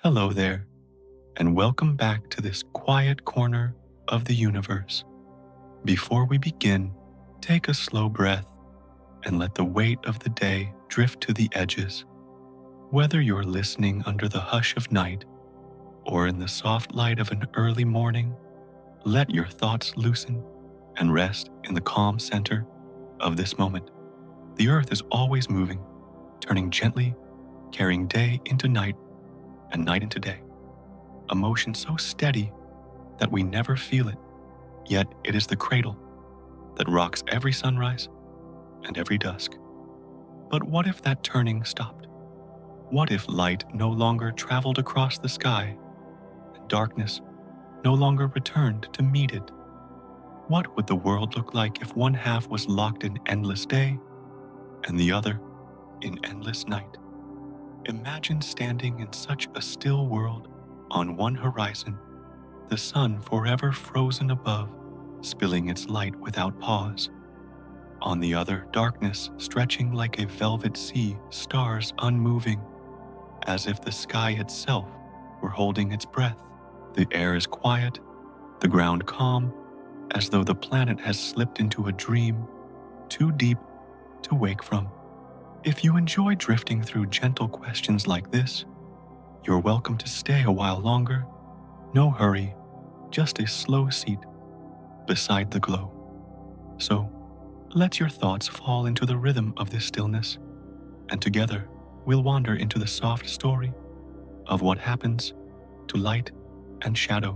Hello there, and welcome back to this quiet corner of the universe. Before we begin, take a slow breath and let the weight of the day drift to the edges. Whether you're listening under the hush of night or in the soft light of an early morning, let your thoughts loosen and rest in the calm center of this moment. The earth is always moving, turning gently, carrying day into night and night into day. A motion so steady that we never feel it, yet it is the cradle that rocks every sunrise and every dusk. But what if that turning stopped? What if light no longer traveled across the sky and darkness no longer returned to meet it? What would the world look like if one half was locked in endless day and the other in endless night? Imagine standing in such a still world. On one horizon, the sun forever frozen above, spilling its light without pause. On the other, darkness stretching like a velvet sea, stars unmoving, as if the sky itself were holding its breath. The air is quiet, the ground calm, as though the planet has slipped into a dream too deep to wake from. If you enjoy drifting through gentle questions like this, you're welcome to stay a while longer. No hurry, just a slow seat beside the glow. So, let your thoughts fall into the rhythm of this stillness, and together we'll wander into the soft story of what happens to light and shadow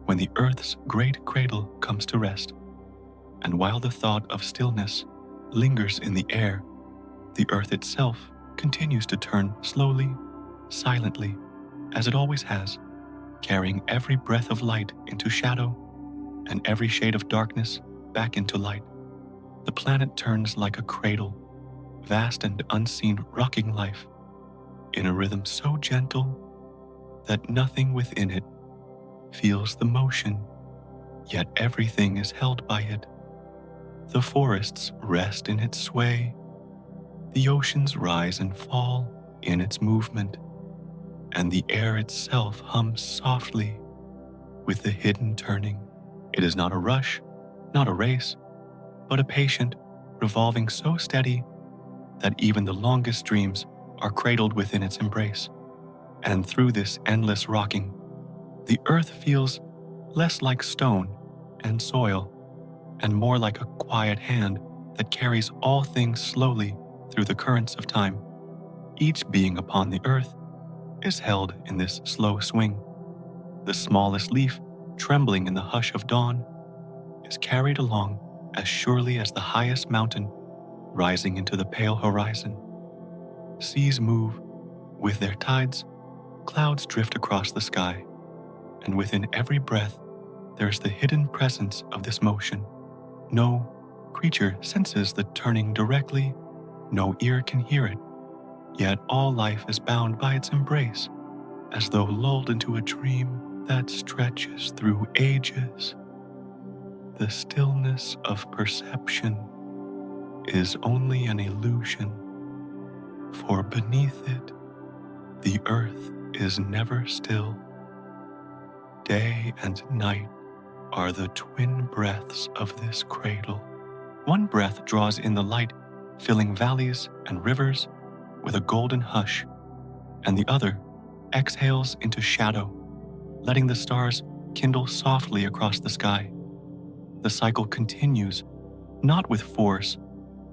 when the earth's great cradle comes to rest. And while the thought of stillness lingers in the air, the earth itself continues to turn slowly, silently, as it always has, carrying every breath of light into shadow and every shade of darkness back into light. The planet turns like a cradle, vast and unseen, rocking life in a rhythm so gentle that nothing within it feels the motion, yet everything is held by it. The forests rest in its sway, the oceans rise and fall in its movement, and the air itself hums softly with the hidden turning. It is not a rush, not a race, but a patient revolving so steady that even the longest dreams are cradled within its embrace. And through this endless rocking, the earth feels less like stone and soil and more like a quiet hand that carries all things slowly through the currents of time. Each being upon the earth is held in this slow swing. The smallest leaf, trembling in the hush of dawn, is carried along as surely as the highest mountain rising into the pale horizon. Seas move with their tides, clouds drift across the sky, and within every breath there is the hidden presence of this motion. No creature senses the turning directly, no ear can hear it, yet all life is bound by its embrace, as though lulled into a dream that stretches through ages. The stillness of perception is only an illusion, for beneath it, the earth is never still. Day and night are the twin breaths of this cradle. One breath draws in the light, filling valleys and rivers with a golden hush, and the other exhales into shadow, letting the stars kindle softly across the sky. The cycle continues, not with force,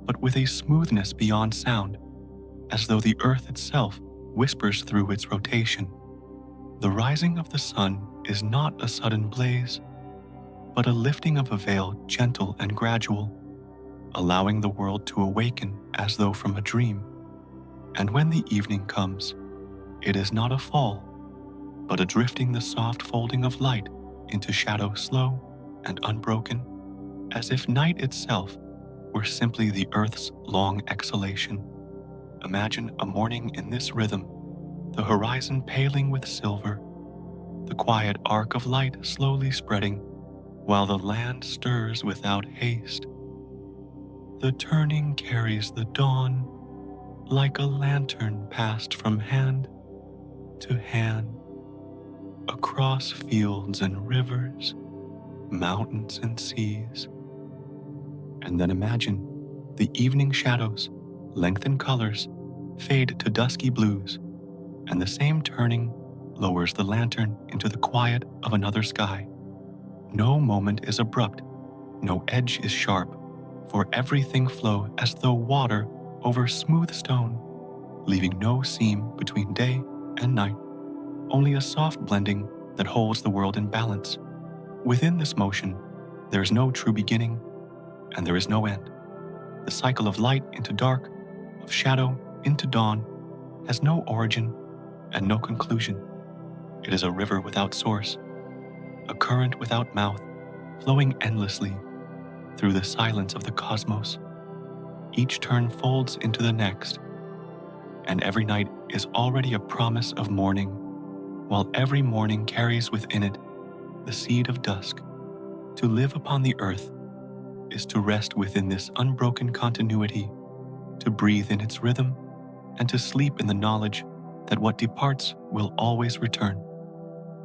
but with a smoothness beyond sound, as though the earth itself whispers through its rotation. The rising of the sun is not a sudden blaze, but a lifting of a veil gentle and gradual, allowing the world to awaken as though from a dream. And when the evening comes, it is not a fall, but a drifting the soft folding of light into shadow slow and unbroken, as if night itself were simply the earth's long exhalation. Imagine a morning in this rhythm, the horizon paling with silver, the quiet arc of light slowly spreading, while the land stirs without haste. The turning carries the dawn like a lantern passed from hand, to hand, across fields and rivers, mountains and seas. And then imagine the evening shadows lengthen colors, fade to dusky blues, and the same turning lowers the lantern into the quiet of another sky. No moment is abrupt, no edge is sharp, for everything flows as though water over smooth stone, leaving no seam between day and night, only a soft blending that holds the world in balance. Within this motion, there is no true beginning, and there is no end. The cycle of light into dark, of shadow into dawn, has no origin and no conclusion. It is a river without source, a current without mouth, flowing endlessly through the silence of the cosmos. Each turn folds into the next, and every night is already a promise of morning, while every morning carries within it the seed of dusk. To live upon the earth is to rest within this unbroken continuity, to breathe in its rhythm, and to sleep in the knowledge that what departs will always return.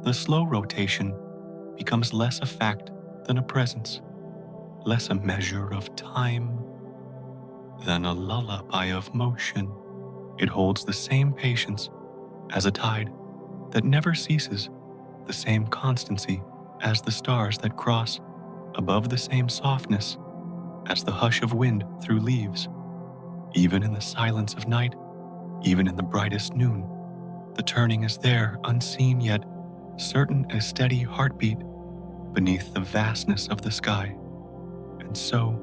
The slow rotation becomes less a fact than a presence, less a measure of time than a lullaby of motion. It holds the same patience as a tide that never ceases, the same constancy as the stars that cross, above the same softness as the hush of wind through leaves. Even in the silence of night, even in the brightest noon, the turning is there, unseen yet certain, a steady heartbeat beneath the vastness of the sky. And so,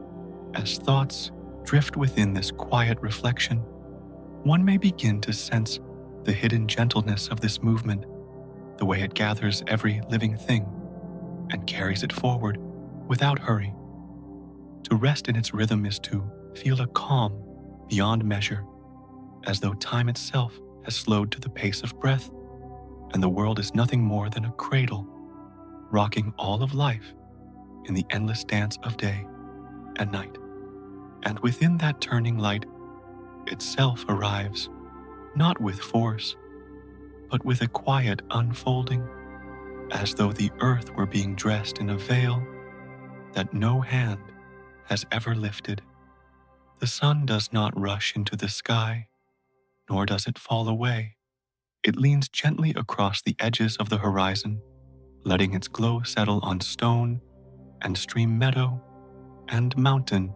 as thoughts drift within this quiet reflection, one may begin to sense the hidden gentleness of this movement, the way it gathers every living thing and carries it forward without hurry. To rest in its rhythm is to feel a calm beyond measure, as though time itself has slowed to the pace of breath, and the world is nothing more than a cradle, rocking all of life in the endless dance of day and night. And within that turning light itself arrives, not with force, but with a quiet unfolding, as though the earth were being dressed in a veil that no hand has ever lifted. The sun does not rush into the sky, nor does it fall away. It leans gently across the edges of the horizon, letting its glow settle on stone and stream, meadow and mountain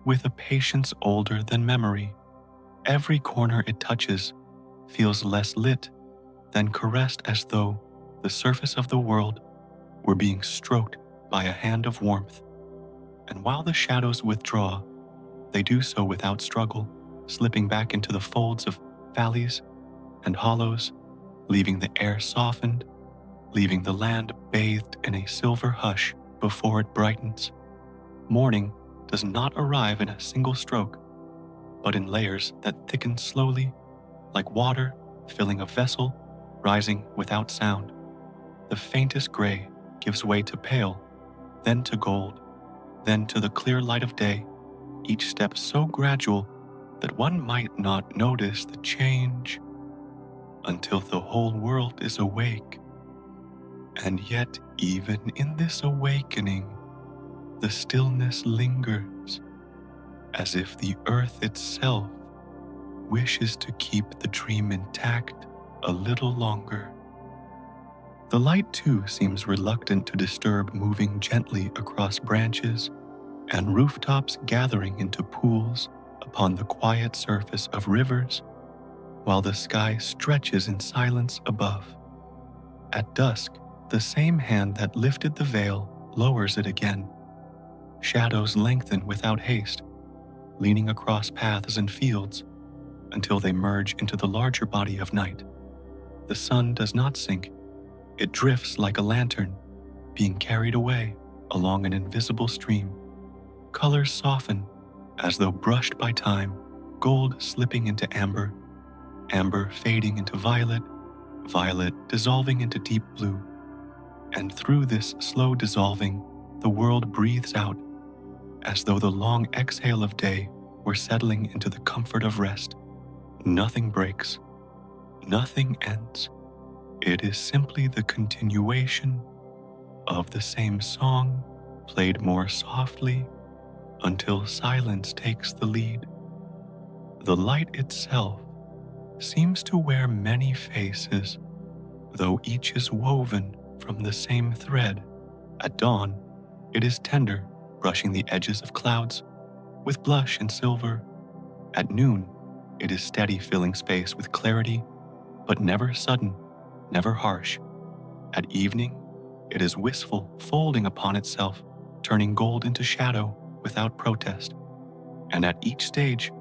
with a patience older than memory. Every corner it touches feels less lit than caressed, as though the surface of the world were being stroked by a hand of warmth. And while the shadows withdraw, they do so without struggle, slipping back into the folds of valleys and hollows, leaving the air softened, leaving the land bathed in a silver hush before it brightens. Morning does not arrive in a single stroke, but in layers that thicken slowly, like water filling a vessel, rising without sound. The faintest gray gives way to pale, then to gold, then to the clear light of day, each step so gradual that one might not notice the change until the whole world is awake. And yet, even in this awakening, the stillness lingers, as if the earth itself wishes to keep the dream intact a little longer. The light, too, seems reluctant to disturb, moving gently across branches and rooftops, gathering into pools upon the quiet surface of rivers, while the sky stretches in silence above. At dusk, the same hand that lifted the veil lowers it again. Shadows lengthen without haste, leaning across paths and fields until they merge into the larger body of night. The sun does not sink. It drifts like a lantern, being carried away along an invisible stream. Colors soften as though brushed by time, gold slipping into amber, amber fading into violet, violet dissolving into deep blue. And through this slow dissolving, the world breathes out, as though the long exhale of day were settling into the comfort of rest. Nothing breaks, nothing ends, It is simply the continuation of the same song, played more softly until silence takes the lead. The light itself seems to wear many faces, though each is woven from the same thread. At dawn, it is tender, brushing the edges of clouds with blush and silver. At noon, it is steady, filling space with clarity, but never sudden, never harsh. At evening, it is wistful, folding upon itself, turning gold into shadow without protest. And at each stage,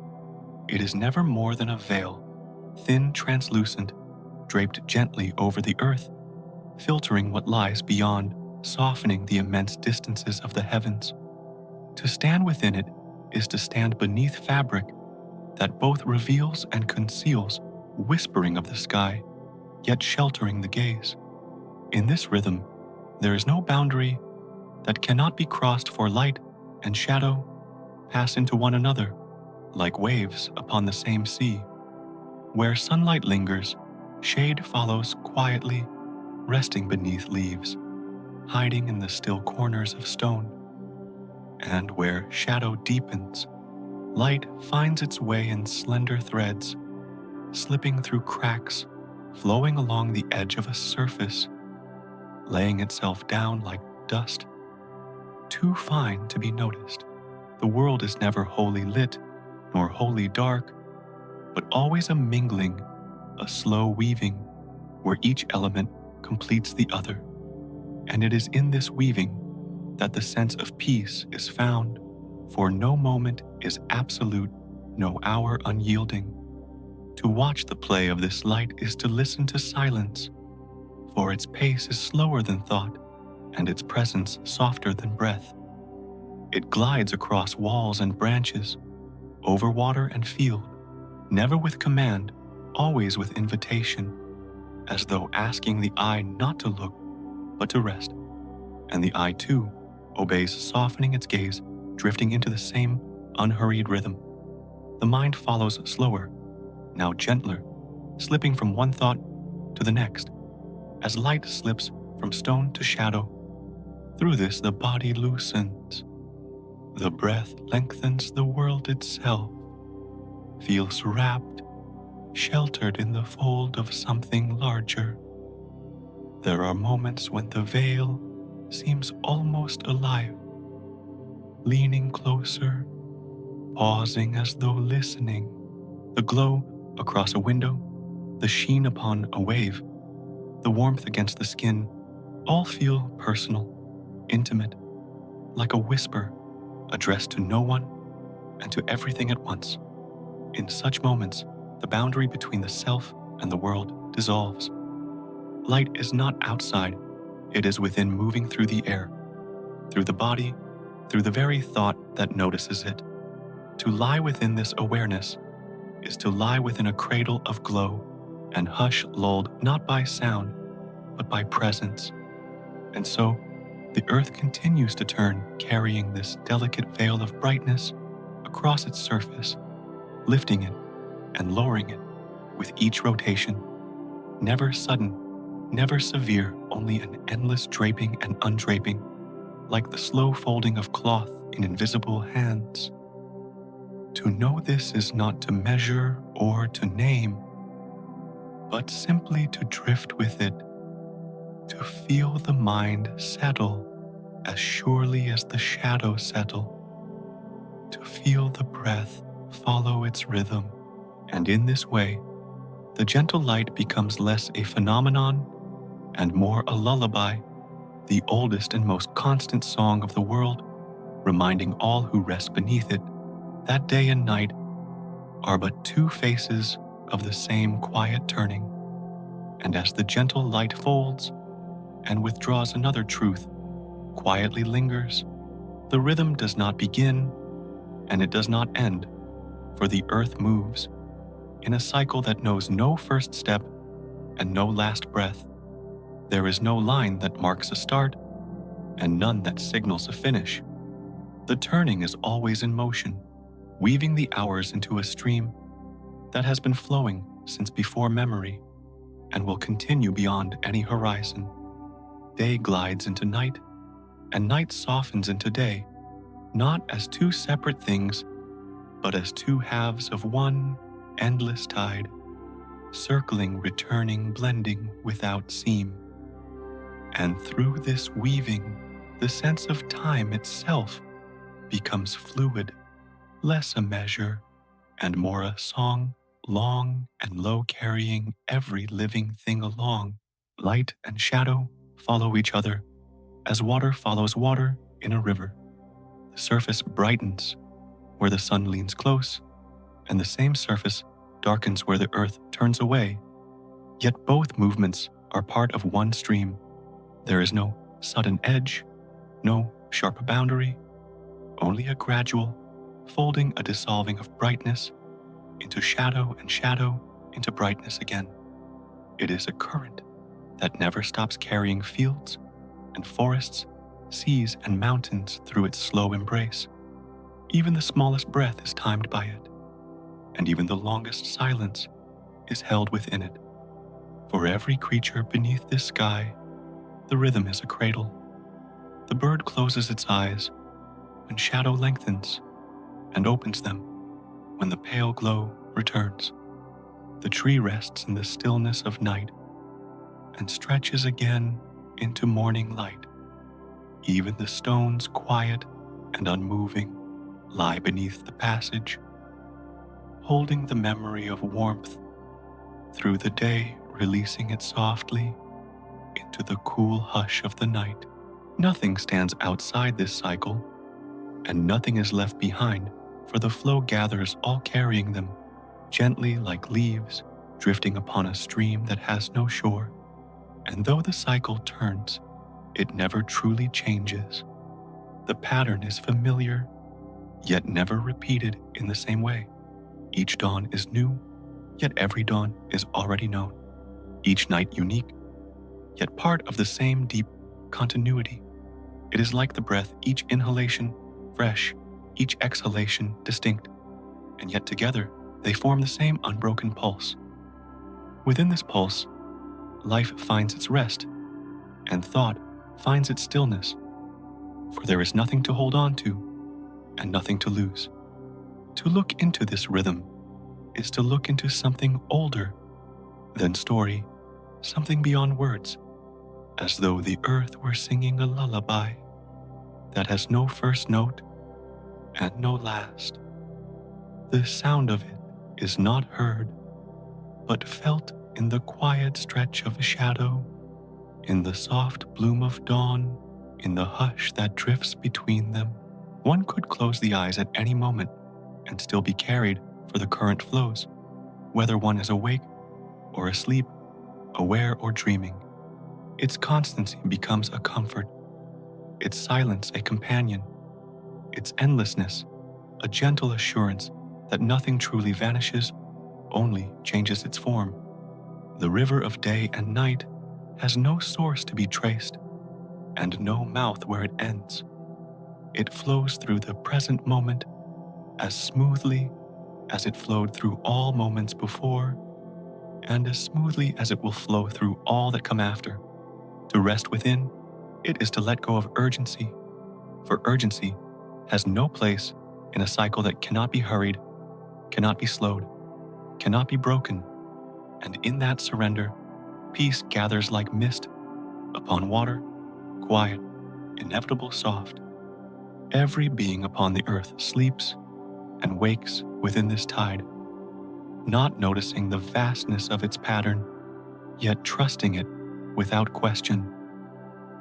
it is never more than a veil, thin, translucent, draped gently over the earth, filtering what lies beyond, softening the immense distances of the heavens. To stand within it is to stand beneath fabric that both reveals and conceals, whispering of the sky, yet sheltering the gaze. In this rhythm, there is no boundary that cannot be crossed, for light and shadow pass into one another, like waves upon the same sea. Where sunlight lingers, shade follows quietly, resting beneath leaves, hiding in the still corners of stone. And where shadow deepens, light finds its way in slender threads, slipping through cracks, flowing along the edge of a surface, laying itself down like dust, too fine to be noticed. The world is never wholly lit, nor wholly dark, but always a mingling, a slow weaving, where each element completes the other. And it is in this weaving that the sense of peace is found, for no moment is absolute, no hour unyielding. To watch the play of this light is to listen to silence, for its pace is slower than thought, and its presence softer than breath. It glides across walls and branches, over water and field, never with command, always with invitation, as though asking the eye not to look, but to rest. And the eye, too, obeys, softening its gaze, drifting into the same unhurried rhythm. The mind follows slower, now gentler, slipping from one thought to the next, as light slips from stone to shadow. Through this the body loosens. The breath lengthens, the world itself feels wrapped, sheltered in the fold of something larger. There are moments when the veil seems almost alive, leaning closer, pausing as though listening. The glow across a window, the sheen upon a wave, the warmth against the skin, all feel personal, intimate, like a whisper addressed to no one and to everything at once. In such moments, the boundary between the self and the world dissolves. Light is not outside, it is within, moving through the air, through the body, through the very thought that notices it. To lie within this awareness is to lie within a cradle of glow and hush, lulled not by sound, but by presence. And so, the earth continues to turn, carrying this delicate veil of brightness across its surface, lifting it and lowering it with each rotation. Never sudden, never severe, only an endless draping and undraping, like the slow folding of cloth in invisible hands. To know this is not to measure or to name, but simply to drift with it, to feel the mind settle as surely as the shadows settle, to feel the breath follow its rhythm. And in this way, the gentle light becomes less a phenomenon and more a lullaby, the oldest and most constant song of the world, reminding all who rest beneath it that day and night are but two faces of the same quiet turning. And as the gentle light folds and withdraws, another truth quietly lingers. The rhythm does not begin and it does not end, for the earth moves in a cycle that knows no first step and no last breath. There is no line that marks a start and none that signals a finish. The turning is always in motion, weaving the hours into a stream that has been flowing since before memory. and will continue beyond any horizon. Day glides into night, and night softens into day, not as two separate things, but as two halves of one endless tide, circling, returning, blending without seam. And through this weaving, the sense of time itself becomes fluid, less a measure and more a song, long and low, carrying every living thing along. Light and shadow follow each other as water follows water in a river. The surface brightens where the sun leans close, and the same surface darkens where the earth turns away. Yet both movements are part of one stream. There is no sudden edge, no sharp boundary, only a gradual folding, a dissolving of brightness into shadow and shadow into brightness again. It is a current that never stops carrying fields and forests, seas and mountains through its slow embrace. Even the smallest breath is timed by it, and even the longest silence is held within it. For every creature beneath this sky, the rhythm is a cradle. The bird closes its eyes when shadow lengthens, and opens them when the pale glow returns. The tree rests in the stillness of night and stretches again into morning light. Even the stones, quiet and unmoving, lie beneath the passage, holding the memory of warmth through the day, releasing it softly into the cool hush of the night. Nothing stands outside this cycle, and nothing is left behind, for the flow gathers, all carrying them, gently like leaves drifting upon a stream that has no shore. And though the cycle turns, it never truly changes. The pattern is familiar, yet never repeated in the same way. Each dawn is new, yet every dawn is already known. Each night unique, yet part of the same deep continuity. It is like the breath, each inhalation fresh, each exhalation distinct, and yet together they form the same unbroken pulse. Within this pulse, life finds its rest, and thought finds its stillness, for there is nothing to hold on to and nothing to lose. To look into this rhythm is to look into something older than story, something beyond words, as though the earth were singing a lullaby that has no first note and no last. The sound of it is not heard, but felt in the quiet stretch of a shadow, in the soft bloom of dawn, in the hush that drifts between them. One could close the eyes at any moment and still be carried for the current flows, whether one is awake or asleep, aware or dreaming. Its constancy becomes a comfort, its silence a companion, its endlessness a gentle assurance that nothing truly vanishes, only changes its form. The river of day and night has no source to be traced, and no mouth where it ends. It flows through the present moment as smoothly as it flowed through all moments before, and as smoothly as it will flow through all that come after. To rest within it is to let go of urgency, for urgency has no place in a cycle that cannot be hurried, cannot be slowed, cannot be broken, and in that surrender, peace gathers like mist upon water, quiet, inevitable, soft. Every being upon the earth sleeps and wakes within this tide, not noticing the vastness of its pattern, yet trusting it without question.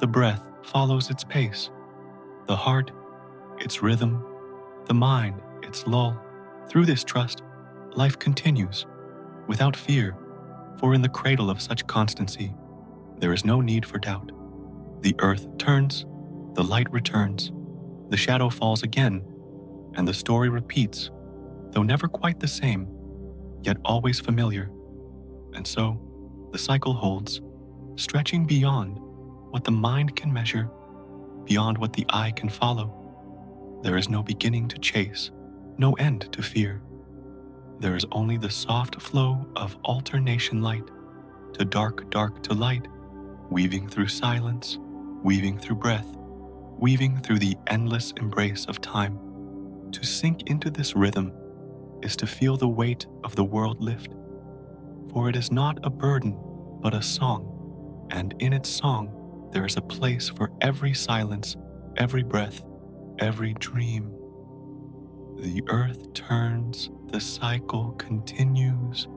The breath follows its pace, the heart its rhythm, the mind its lull. Through this trust, life continues, without fear, for in the cradle of such constancy, there is no need for doubt. The earth turns, the light returns, the shadow falls again, and the story repeats, though never quite the same, yet always familiar. And so, the cycle holds, stretching beyond what the mind can measure, beyond what the eye can follow. There is no beginning to chase, no end to fear. There is only the soft flow of alternation light, to dark, dark to light, weaving through silence, weaving through breath, weaving through the endless embrace of time. To sink into this rhythm is to feel the weight of the world lift, for it is not a burden, but a song, and in its song there is a place for every silence, every breath, every dream. The earth turns, the cycle continues,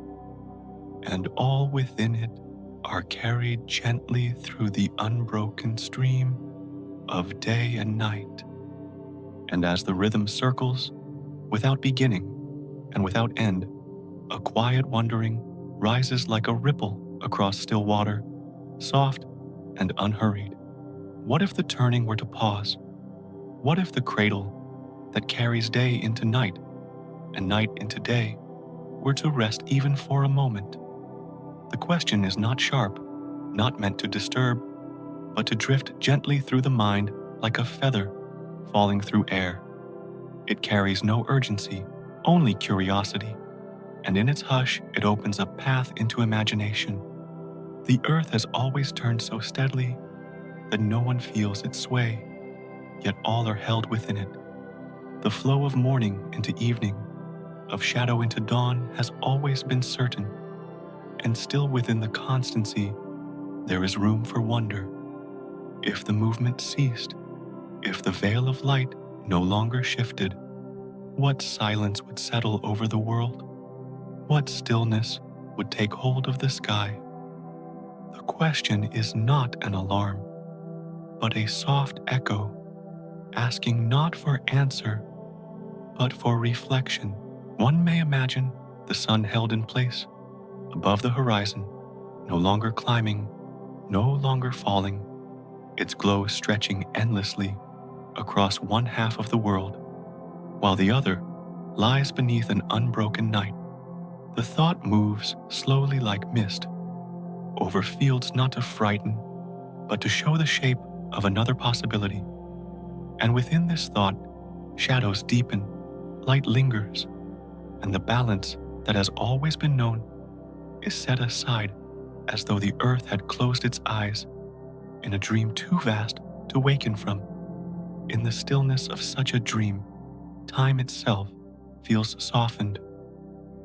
and all within it are carried gently through the unbroken stream of day and night. And as the rhythm circles, without beginning and without end, a quiet wondering rises like a ripple across still water, soft and unhurried. What if the turning were to pause? What if the cradle that carries day into night and night into day were to rest even for a moment? The question is not sharp, not meant to disturb, but to drift gently through the mind like a feather falling through air. It carries no urgency, only curiosity, and in its hush it opens a path into imagination. The earth has always turned so steadily that no one feels its sway, yet all are held within it. The flow of morning into evening, of shadow into dawn has always been certain, and still within the constancy there is room for wonder. If the movement ceased, if the veil of light no longer shifted, what silence would settle over the world? What stillness would take hold of the sky? The question is not an alarm, but a soft echo, asking not for answer, but for reflection. One may imagine the sun held in place, above the horizon, no longer climbing, no longer falling, its glow stretching endlessly across one half of the world, while the other lies beneath an unbroken night. The thought moves slowly like mist, over fields not to frighten, but to show the shape of another possibility. And within this thought, shadows deepen, light lingers, and the balance that has always been known is set aside as though the earth had closed its eyes in a dream too vast to waken from. In the stillness of such a dream, time itself feels softened.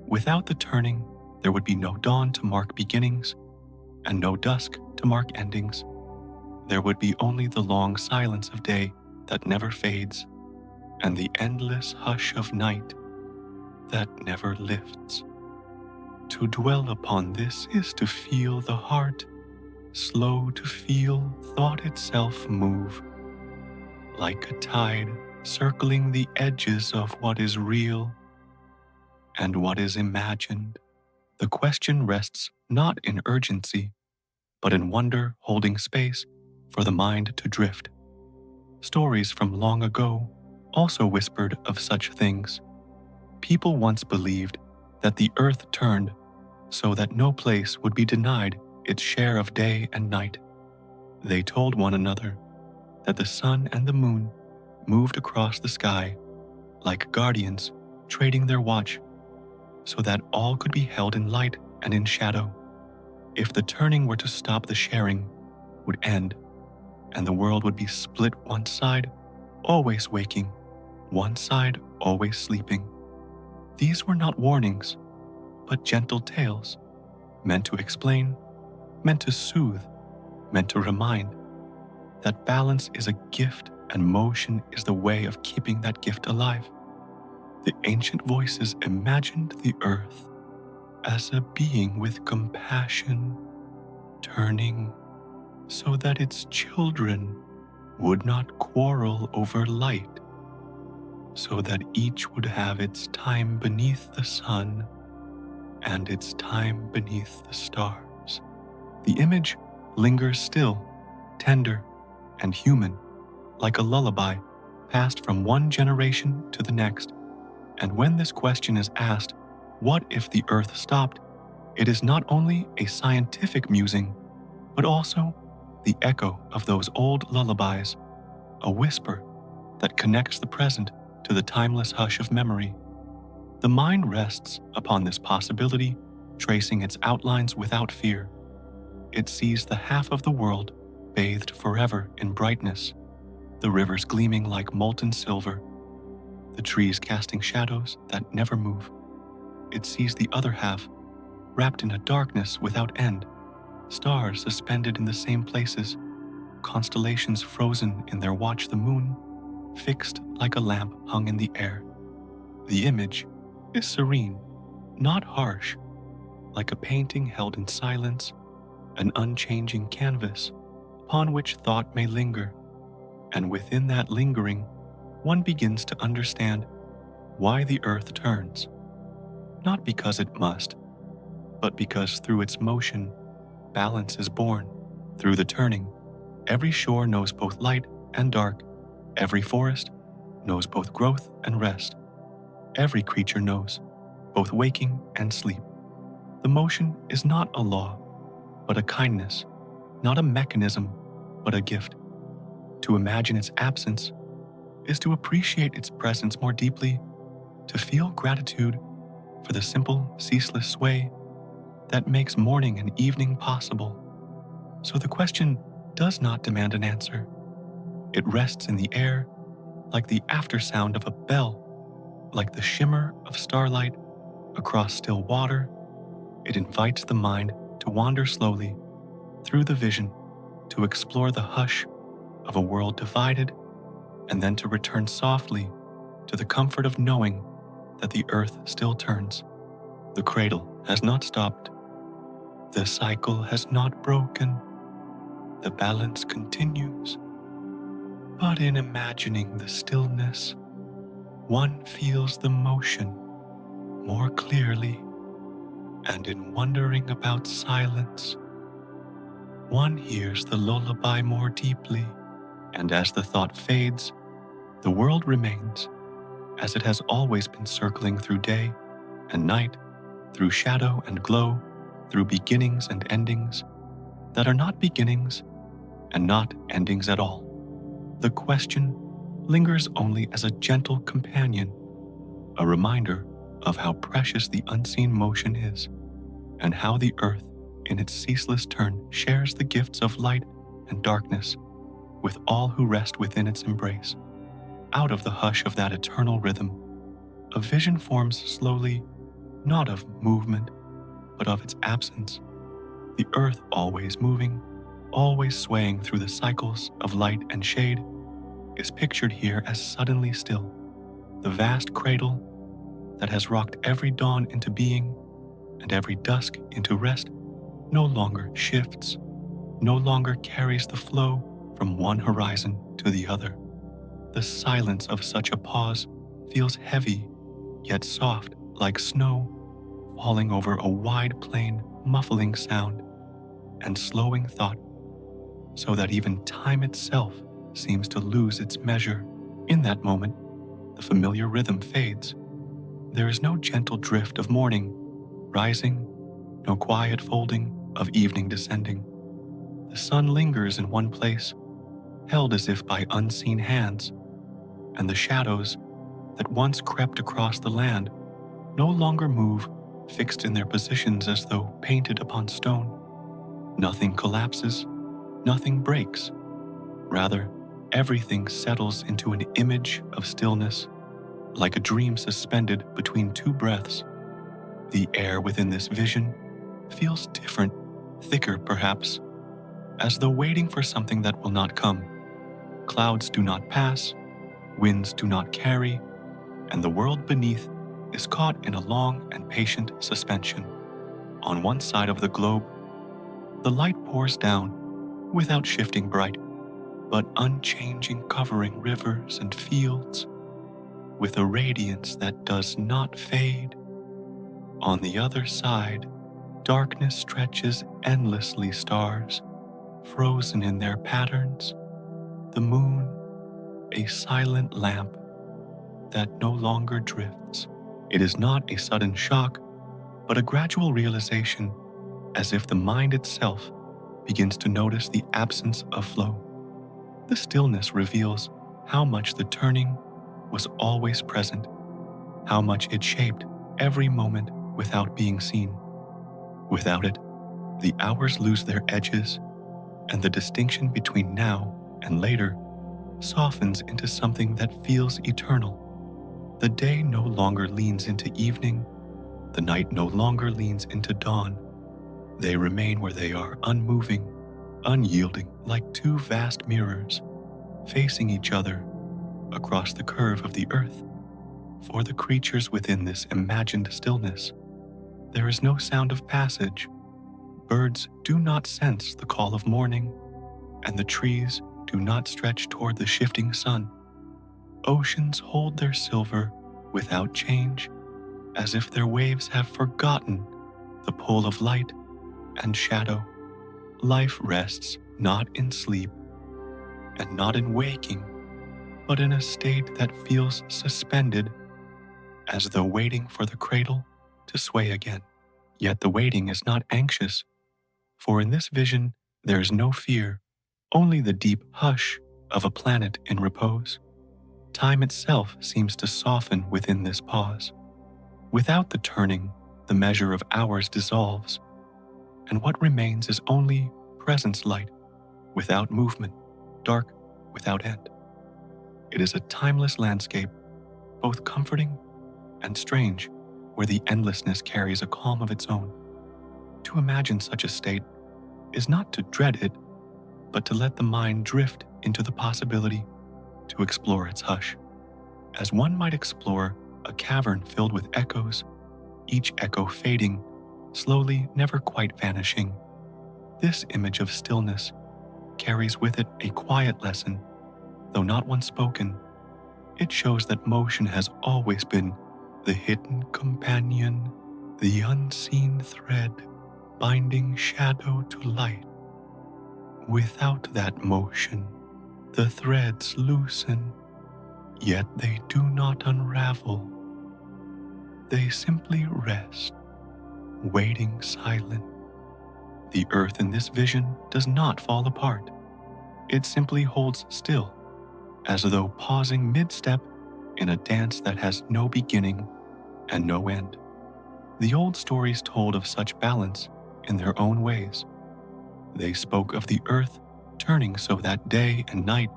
Without the turning, there would be no dawn to mark beginnings and no dusk to mark endings. There would be only the long silence of day that never fades and the endless hush of night that never lifts. To dwell upon this is to feel the heart, slow to feel thought itself move, like a tide circling the edges of what is real and what is imagined. The question rests not in urgency, but in wonder holding space for the mind to drift. Stories from long ago also whispered of such things. People once believed that the earth turned so that no place would be denied its share of day and night. They told one another that the sun and the moon moved across the sky like guardians trading their watch so that all could be held in light and in shadow. If the turning were to stop, the sharing would end, and the world would be split, one side always waking, one side always sleeping. These were not warnings, but gentle tales, meant to explain, meant to soothe, meant to remind that balance is a gift and motion is the way of keeping that gift alive. The ancient voices imagined the earth as a being with compassion, turning so that its children would not quarrel over light, so that each would have its time beneath the sun and its time beneath the stars. The image lingers still, tender and human, like a lullaby passed from one generation to the next. And when this question is asked, what if the earth stopped? It is not only a scientific musing, but also the echo of those old lullabies, a whisper that connects the present to the timeless hush of memory. The mind rests upon this possibility, tracing its outlines without fear. it sees the half of the world bathed forever in brightness, the rivers gleaming like molten silver, the trees casting shadows that never move. It sees the other half wrapped in a darkness without end, stars suspended in the same places, constellations frozen in their watch, the moon fixed like a lamp hung in the air. The image is serene, not harsh, like a painting held in silence, an unchanging canvas upon which thought may linger. And within that lingering, one begins to understand why the earth turns, not because it must, but because through its motion, balance is born. Through the turning, every shore knows both light and dark. Every forest knows both growth and rest. Every creature knows both waking and sleep. The motion is not a law, but a kindness, not a mechanism, but a gift. To imagine its absence is to appreciate its presence more deeply, to feel gratitude for the simple, ceaseless sway that makes morning and evening possible. So the question does not demand an answer. It rests in the air like the aftersound of a bell, like the shimmer of starlight across still water. It invites the mind to wander slowly through the vision, to explore the hush of a world divided, and then to return softly to the comfort of knowing that the earth still turns. The cradle has not stopped. The cycle has not broken. The balance continues. But in imagining the stillness, one feels the motion more clearly, and in wondering about silence, one hears the lullaby more deeply. And as the thought fades, the world remains as it has always been, circling through day and night, through shadow and glow, through beginnings and endings that are not beginnings and not endings at all. The question lingers only as a gentle companion, a reminder of how precious the unseen motion is, and how the earth, in its ceaseless turn, shares the gifts of light and darkness with all who rest within its embrace. Out of the hush of that eternal rhythm, a vision forms slowly, not of movement, but of its absence. The earth always moving, always swaying through the cycles of light and shade, is pictured here as suddenly still. The vast cradle that has rocked every dawn into being and every dusk into rest no longer shifts, no longer carries the flow from one horizon to the other. The silence of such a pause feels heavy, yet soft like snow falling over a wide plain, muffling sound and slowing thought, so that even time itself seems to lose its measure. In that moment, the familiar rhythm fades. There is no gentle drift of morning rising, no quiet folding of evening descending. The sun lingers in one place, held as if by unseen hands, and the shadows that once crept across the land no longer move, fixed in their positions as though painted upon stone. Nothing collapses, nothing breaks. Rather, everything settles into an image of stillness, like a dream suspended between two breaths. The air within this vision feels different, thicker perhaps, as though waiting for something that will not come. Clouds do not pass, winds do not carry, and the world beneath is caught in a long and patient suspension. On one side of the globe, the light pours down without shifting bright, but unchanging, covering rivers and fields with a radiance that does not fade. On the other side, darkness stretches endlessly, stars frozen in their patterns, the moon a silent lamp that no longer drifts. It is not a sudden shock, but a gradual realization, as if the mind itself begins to notice the absence of flow. The stillness reveals how much the turning was always present, how much it shaped every moment without being seen. Without it, The hours lose their edges, and the distinction between now and later softens into something that feels eternal. The day no longer leans into evening, the night no longer leans into dawn. They remain where they are, unmoving, unyielding, like two vast mirrors, facing each other across the curve of the earth. For the creatures within this imagined stillness, there is no sound of passage. Birds do not sense the call of morning, and the trees do not stretch toward the shifting sun. Oceans hold their silver without change, as if their waves have forgotten the pull of light and shadow. Life rests not in sleep and not in waking, but in a state that feels suspended, as though waiting for the cradle to sway again. Yet the waiting is not anxious, for in this vision there is no fear, only the deep hush of a planet in repose. Time itself seems to soften within this pause. Without the turning, the measure of hours dissolves, and what remains is only presence light, without movement, dark without end. It is a timeless landscape, both comforting and strange, where the endlessness carries a calm of its own. To imagine such a state is not to dread it, but to let the mind drift into the possibility, to explore its hush. As one might explore a cavern filled with echoes, each echo fading, slowly, never quite vanishing. This image of stillness carries with it a quiet lesson, though not one spoken. It shows that motion has always been the hidden companion, the unseen thread binding shadow to light. Without that motion, the threads loosen, yet they do not unravel. They simply rest, waiting silent. The earth in this vision does not fall apart. It simply holds still, as though pausing mid-step in a dance that has no beginning and no end. The old stories told of such balance in their own ways. They spoke of the earth turning so that day and night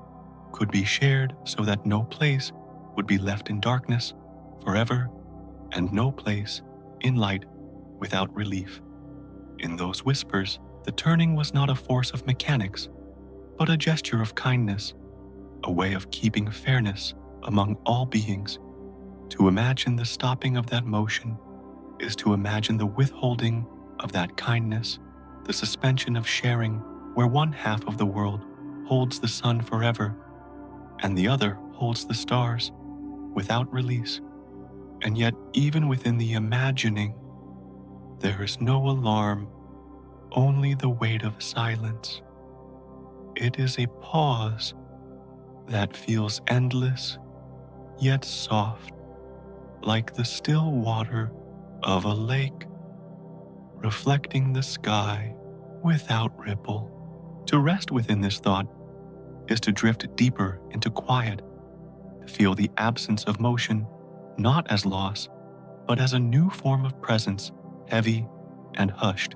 could be shared, so that no place would be left in darkness forever, and no place in light without relief. In those whispers, the turning was not a force of mechanics, but a gesture of kindness, a way of keeping fairness among all beings. To imagine the stopping of that motion is to imagine the withholding of that kindness, the suspension of sharing, where one half of the world holds the sun forever and the other holds the stars without release. And yet, even within the imagining, there is no alarm, only the weight of silence. It is a pause that feels endless, yet soft, like the still water of a lake, reflecting the sky without ripple. To rest within this thought is to drift deeper into quiet, to feel the absence of motion not as loss, but as a new form of presence, heavy and hushed.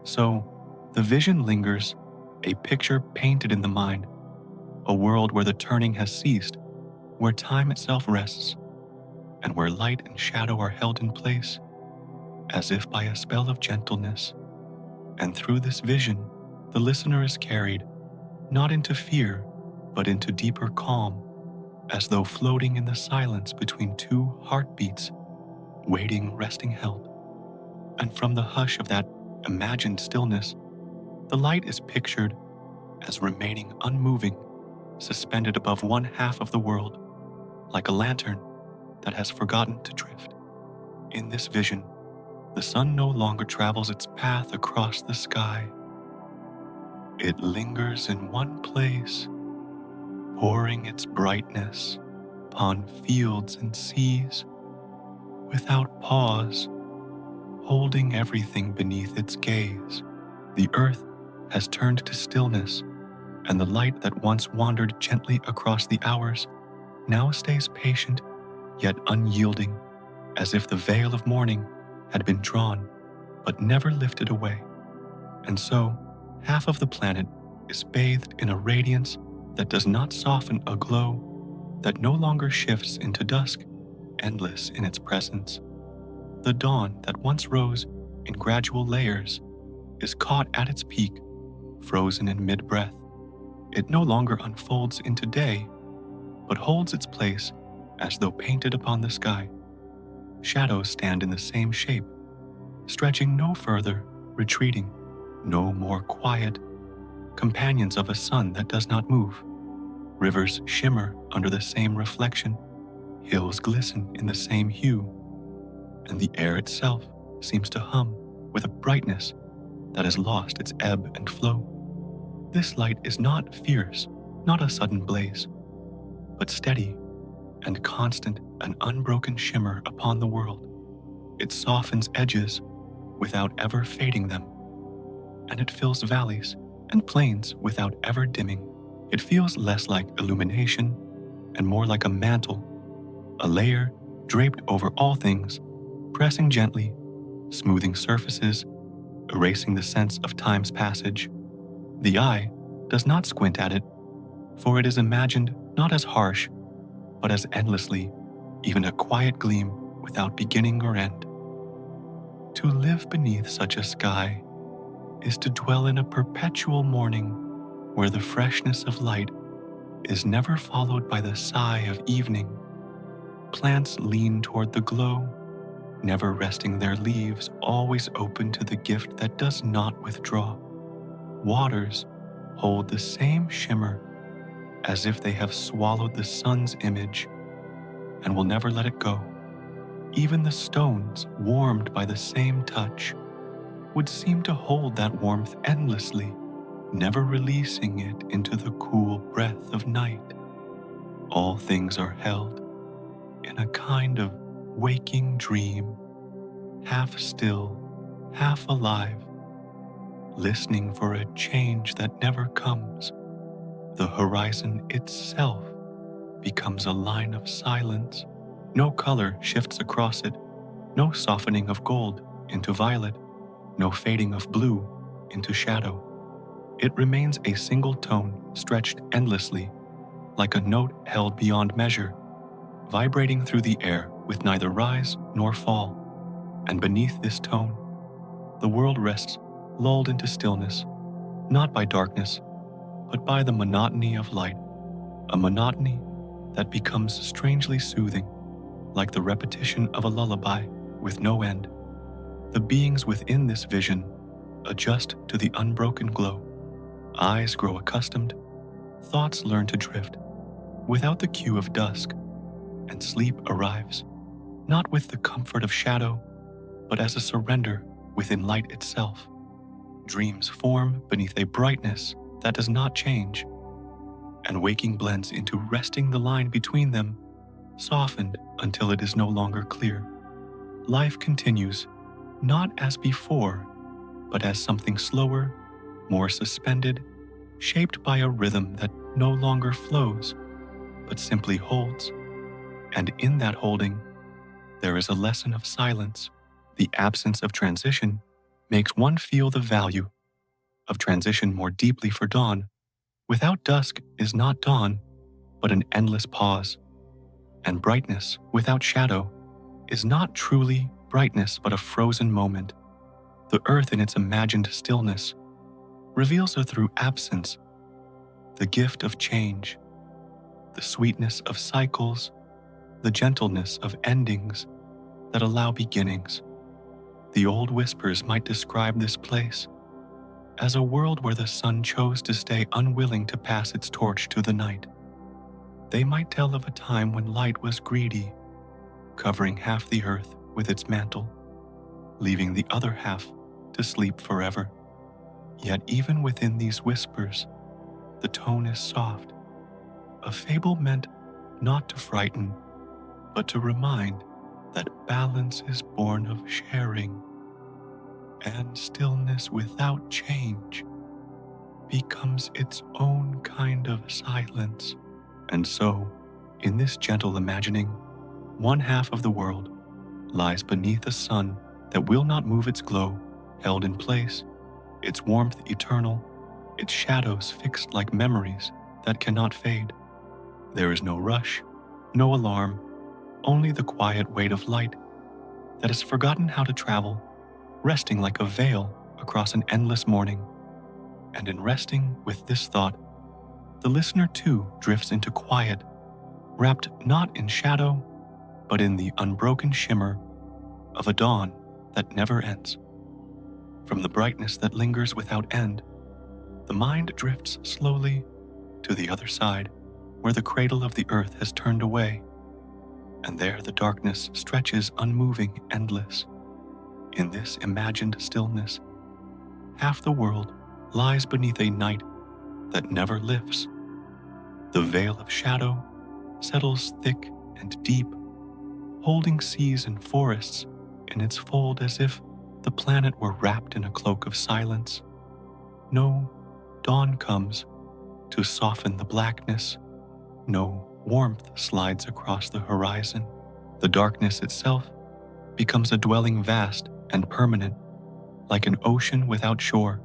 So, the vision lingers, a picture painted in the mind, a world where the turning has ceased, where time itself rests, and where light and shadow are held in place, as if by a spell of gentleness. And through this vision, the listener is carried, not into fear, but into deeper calm, as though floating in the silence between two heartbeats, waiting, resting held. And from the hush of that imagined stillness, the light is pictured as remaining unmoving, suspended above one half of the world, like a lantern that has forgotten to drift. In this vision, the sun no longer travels its path across the sky. It lingers in one place, pouring its brightness upon fields and seas, without pause, holding everything beneath its gaze. The earth has turned to stillness, and the light that once wandered gently across the hours now stays patient yet unyielding, as if the veil of morning had been drawn but never lifted away. And so, half of the planet is bathed in a radiance that does not soften a glow that no longer shifts into dusk, endless in its presence. The dawn that once rose in gradual layers is caught at its peak, frozen in mid-breath. It no longer unfolds into day, but holds its place as though painted upon the sky. Shadows stand in the same shape, stretching no further, retreating, no more quiet, companions of a sun that does not move. Rivers shimmer under the same reflection, hills glisten in the same hue, and the air itself seems to hum with a brightness that has lost its ebb and flow. This light is not fierce, not a sudden blaze, but steady and constant, an unbroken shimmer upon the world. It softens edges without ever fading them, and it fills valleys and plains without ever dimming. It feels less like illumination and more like a mantle, a layer draped over all things, pressing gently, smoothing surfaces, erasing the sense of time's passage. The eye does not squint at it, for it is imagined not as harsh, but as endlessly, even a quiet gleam without beginning or end. To live beneath such a sky is to dwell in a perpetual morning where the freshness of light is never followed by the sigh of evening. Plants lean toward the glow, never resting their leaves, always open to the gift that does not withdraw. Waters hold the same shimmer as if they have swallowed the sun's image and will never let it go. Even the stones, warmed by the same touch, would seem to hold that warmth endlessly, never releasing it into the cool breath of night. All things are held in a kind of waking dream, half still, half alive, listening for a change that never comes. The horizon itself becomes a line of silence. No color shifts across it, no softening of gold into violet, no fading of blue into shadow. It remains a single tone stretched endlessly, like a note held beyond measure, vibrating through the air with neither rise nor fall. And beneath this tone, the world rests, lulled into stillness, not by darkness, but by the monotony of light, a monotony that becomes strangely soothing, like the repetition of a lullaby with no end. The beings within this vision adjust to the unbroken glow. Eyes grow accustomed, thoughts learn to drift, without the cue of dusk, and sleep arrives, not with the comfort of shadow, but as a surrender within light itself. Dreams form beneath a brightness that does not change, and waking blends into resting the line between them, softened until it is no longer clear. Life continues, not as before, but as something slower, more suspended, shaped by a rhythm that no longer flows, but simply holds. And in that holding, there is a lesson of silence. The absence of transition makes one feel the value of transition more deeply for dawn. Without dusk is not dawn, but an endless pause. And brightness without shadow is not truly brightness, but a frozen moment. The earth in its imagined stillness reveals her through absence, the gift of change, the sweetness of cycles, the gentleness of endings that allow beginnings. The old whispers might describe this place as a world where the sun chose to stay unwilling to pass its torch to the night. They might tell of a time when light was greedy, covering half the earth with its mantle, leaving the other half to sleep forever. Yet even within these whispers, the tone is soft, a fable meant not to frighten, but to remind that balance is born of sharing, and stillness without change becomes its own kind of silence. And so, in this gentle imagining, one half of the world lies beneath a sun that will not move its glow, held in place, its warmth eternal, its shadows fixed like memories that cannot fade. There is no rush, no alarm, only the quiet weight of light that has forgotten how to travel, resting like a veil across an endless morning. And in resting with this thought, the listener too drifts into quiet, wrapped not in shadow, but in the unbroken shimmer of a dawn that never ends. From the brightness that lingers without end, the mind drifts slowly to the other side, where the cradle of the earth has turned away, and there the darkness stretches unmoving, endless. In this imagined stillness, half the world lies beneath a night that never lifts. The veil of shadow settles thick and deep, holding seas and forests in its fold as if the planet were wrapped in a cloak of silence. No dawn comes to soften the blackness. No warmth slides across the horizon. The darkness itself becomes a dwelling vast and permanent, like an ocean without shore.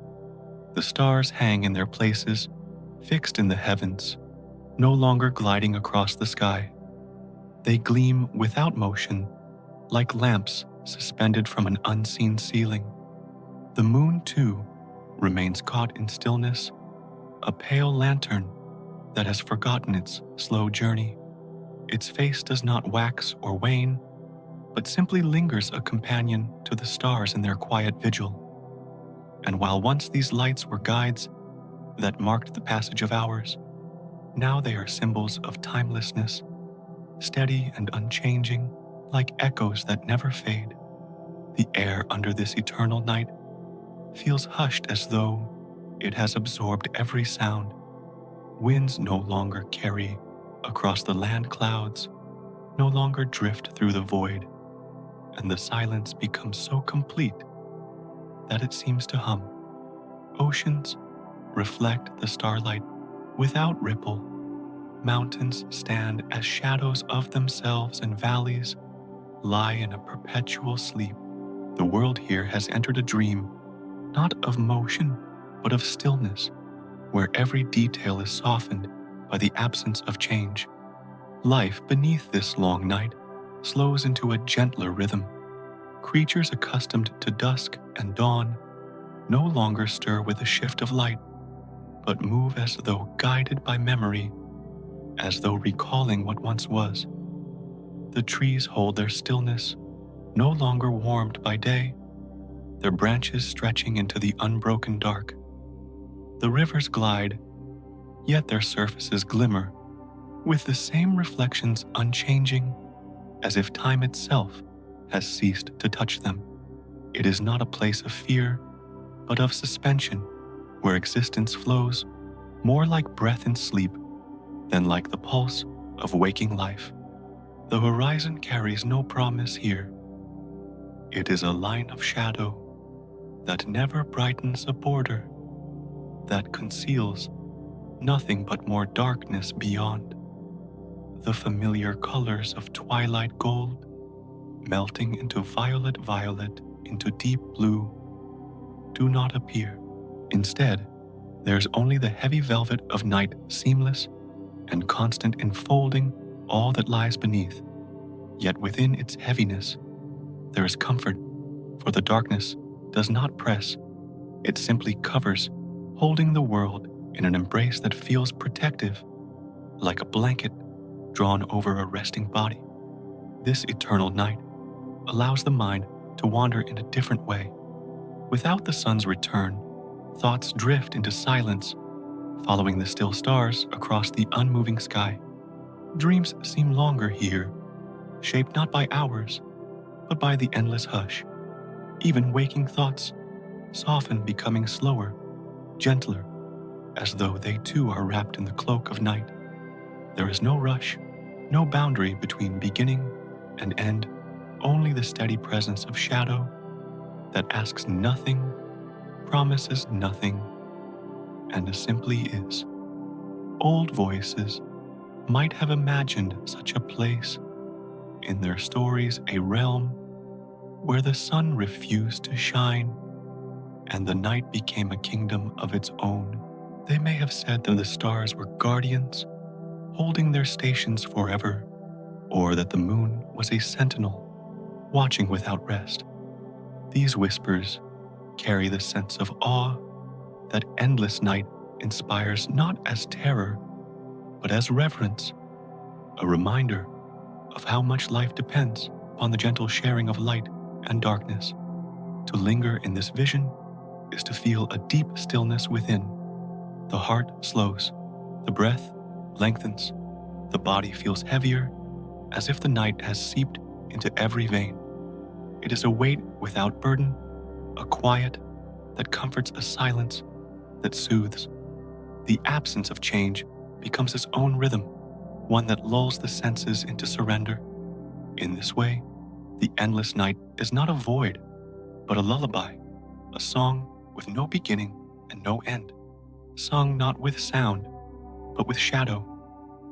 The stars hang in their places, fixed in the heavens, no longer gliding across the sky. They gleam without motion, like lamps suspended from an unseen ceiling. The moon, too, remains caught in stillness, a pale lantern that has forgotten its slow journey. Its face does not wax or wane, but simply lingers a companion to the stars in their quiet vigil. And while once these lights were guides that marked the passage of hours, now they are symbols of timelessness, steady and unchanging, like echoes that never fade. The air under this eternal night feels hushed as though it has absorbed every sound. Winds no longer carry across the land clouds, no longer drift through the void, and the silence becomes so complete that it seems to hum. Oceans reflect the starlight without ripple. Mountains stand as shadows of themselves, and valleys lie in a perpetual sleep. The world here has entered a dream, not of motion, but of stillness, where every detail is softened by the absence of change. Life beneath this long night slows into a gentler rhythm. Creatures accustomed to dusk and dawn no longer stir with a shift of light, but move as though guided by memory, as though recalling what once was. The trees hold their stillness, no longer warmed by day, their branches stretching into the unbroken dark. The rivers glide, yet their surfaces glimmer, with the same reflections unchanging, as if time itself has ceased to touch them. It is not a place of fear, but of suspension, where existence flows more like breath in sleep than like the pulse of waking life. The horizon carries no promise here. It is a line of shadow that never brightens a border, that conceals nothing but more darkness beyond. The familiar colors of twilight gold, melting into violet, into deep blue, do not appear. Instead, there's only the heavy velvet of night, seamless and constant, enfolding all that lies beneath. Yet within its heaviness, there is comfort, for the darkness does not press. It simply covers, holding the world in an embrace that feels protective, like a blanket drawn over a resting body. This eternal night allows the mind to wander in a different way. Without the sun's return, thoughts drift into silence, following the still stars across the unmoving sky. Dreams seem longer here, shaped not by hours, but by the endless hush. Even waking thoughts soften, becoming slower, gentler, as though they too are wrapped in the cloak of night. There is no rush, no boundary between beginning and end, only the steady presence of shadow that asks nothing, promises nothing, and simply is. Old voices might have imagined such a place, in their stories a realm where the sun refused to shine, and the night became a kingdom of its own. They may have said that the stars were guardians, holding their stations forever, or that the moon was a sentinel, watching without rest. These whispers carry the sense of awe that endless night inspires not as terror, but as reverence, a reminder of how much life depends upon the gentle sharing of light and darkness. To linger in this vision is to feel a deep stillness within. The heart slows, the breath lengthens, the body feels heavier, as if the night has seeped into every vein. It is a weight without burden, a quiet that comforts, a silence that soothes. The absence of change becomes its own rhythm, one that lulls the senses into surrender. In this way, the endless night is not a void, but a lullaby, a song with no beginning and no end, sung not with sound, but with shadow.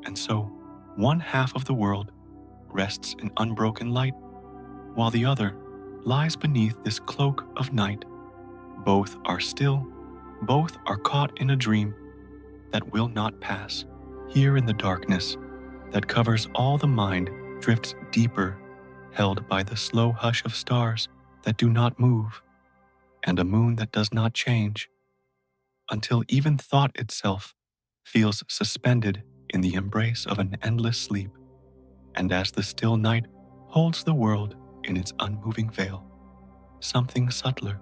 And so, one half of the world rests in unbroken light, while the other lies beneath this cloak of night. Both are still, both are caught in a dream that will not pass. Here in the darkness that covers all the mind drifts deeper, held by the slow hush of stars that do not move, and a moon that does not change, until even thought itself feels suspended in the embrace of an endless sleep. And as the still night holds the world in its unmoving veil, something subtler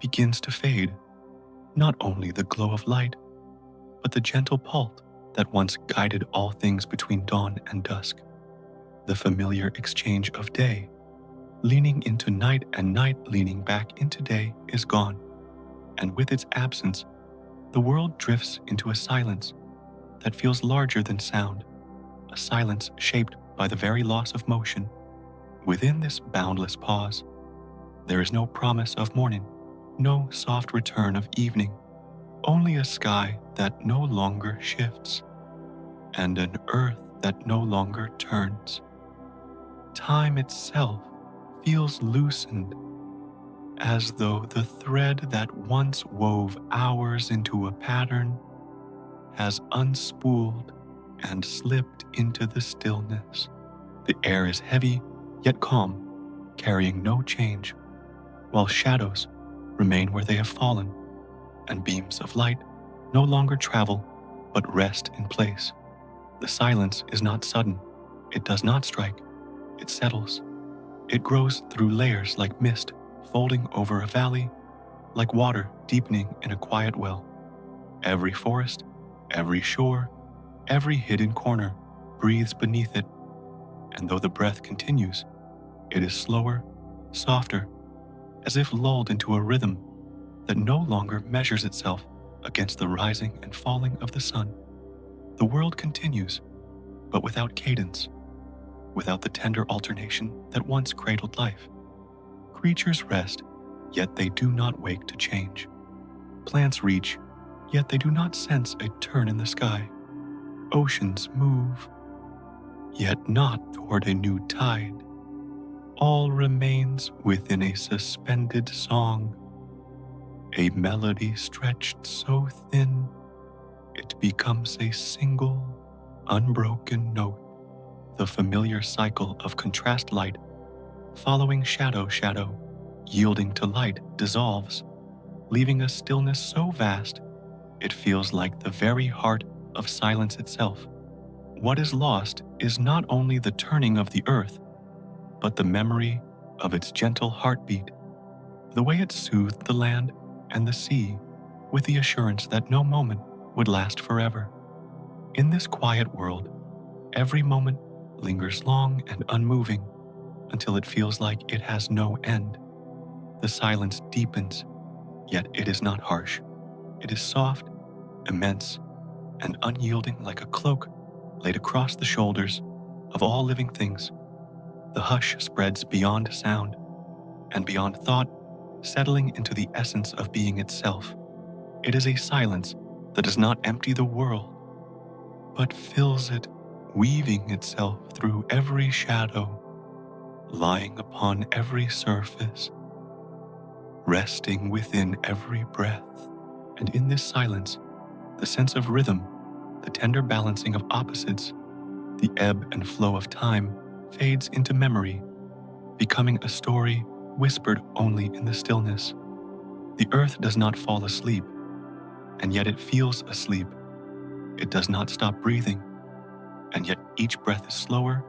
begins to fade, not only the glow of light, but the gentle pulse that once guided all things between dawn and dusk. The familiar exchange of day leaning into night and night leaning back into day is gone, and with its absence, the world drifts into a silence that feels larger than sound, a silence shaped by the very loss of motion. Within this boundless pause, there is no promise of morning, no soft return of evening, only a sky that no longer shifts, and an earth that no longer turns. Time itself feels loosened, as though the thread that once wove hours into a pattern has unspooled and slipped into the stillness. The air is heavy, yet calm, carrying no change, while shadows remain where they have fallen, and beams of light no longer travel, but rest in place. The silence is not sudden. It does not strike. It settles. It grows through layers like mist folding over a valley, like water deepening in a quiet well. Every forest, every shore, every hidden corner breathes beneath it, and though the breath continues, it is slower, softer, as if lulled into a rhythm that no longer measures itself against the rising and falling of the sun. The world continues, but without cadence, without the tender alternation that once cradled life. Creatures rest, yet they do not wake to change. Plants reach, yet they do not sense a turn in the sky. Oceans move, yet not toward a new tide. All remains within a suspended song, a melody stretched so thin it becomes a single, unbroken note. The familiar cycle of contrast light, following shadow, yielding to light, dissolves, leaving a stillness so vast it feels like the very heart of silence itself. What is lost is not only the turning of the earth, but the memory of its gentle heartbeat, the way it soothed the land and the sea with the assurance that no moment would last forever. In this quiet world, every moment lingers long and unmoving until it feels like it has no end. The silence deepens, yet it is not harsh. It is soft, immense, and unyielding like a cloak laid across the shoulders of all living things. The hush spreads beyond sound and beyond thought, settling into the essence of being itself. It is a silence that does not empty the world, but fills it, weaving itself through every shadow, lying upon every surface, resting within every breath. And in this silence, the sense of rhythm, the tender balancing of opposites, the ebb and flow of time fades into memory, becoming a story whispered only in the stillness. The earth does not fall asleep, and yet it feels asleep. It does not stop breathing, and yet each breath is slower,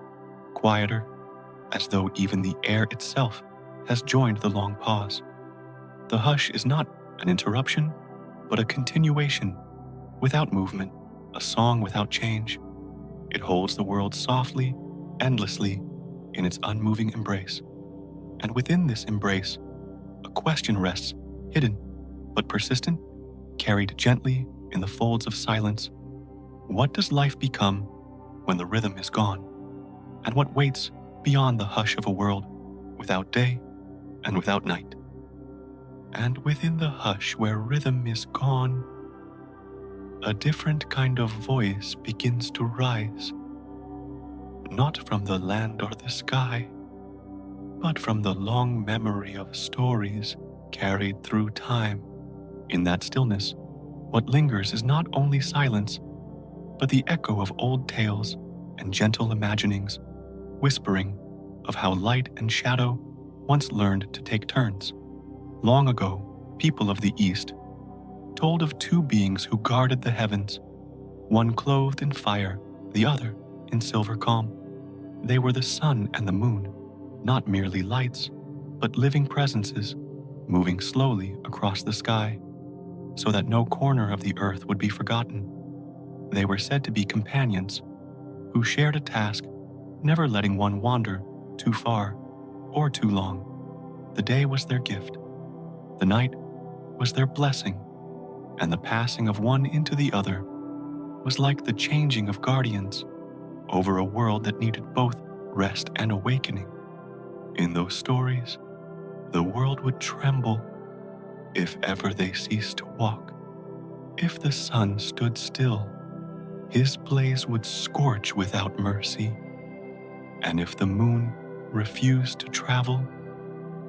quieter, as though even the air itself has joined the long pause. The hush is not an interruption, but a continuation, without movement, a song without change. It holds the world softly, endlessly, in its unmoving embrace. And within this embrace, a question rests, hidden, but persistent, carried gently in the folds of silence. What does life become when the rhythm is gone? And what waits beyond the hush of a world without day and without night? And within the hush where rhythm is gone, a different kind of voice begins to rise, not from the land or the sky, but from the long memory of stories carried through time. In that stillness, what lingers is not only silence, but the echo of old tales and gentle imaginings, whispering of how light and shadow once learned to take turns. Long ago, people of the East told of two beings who guarded the heavens, one clothed in fire, the other in silver calm. They were the sun and the moon, not merely lights, but living presences, moving slowly across the sky, so that no corner of the earth would be forgotten. They were said to be companions who shared a task, never letting one wander too far or too long. The day was their gift, the night was their blessing, and the passing of one into the other was like the changing of guardians over a world that needed both rest and awakening. In those stories, the world would tremble if ever they ceased to walk. If the sun stood still, his blaze would scorch without mercy, and if the moon refused to travel,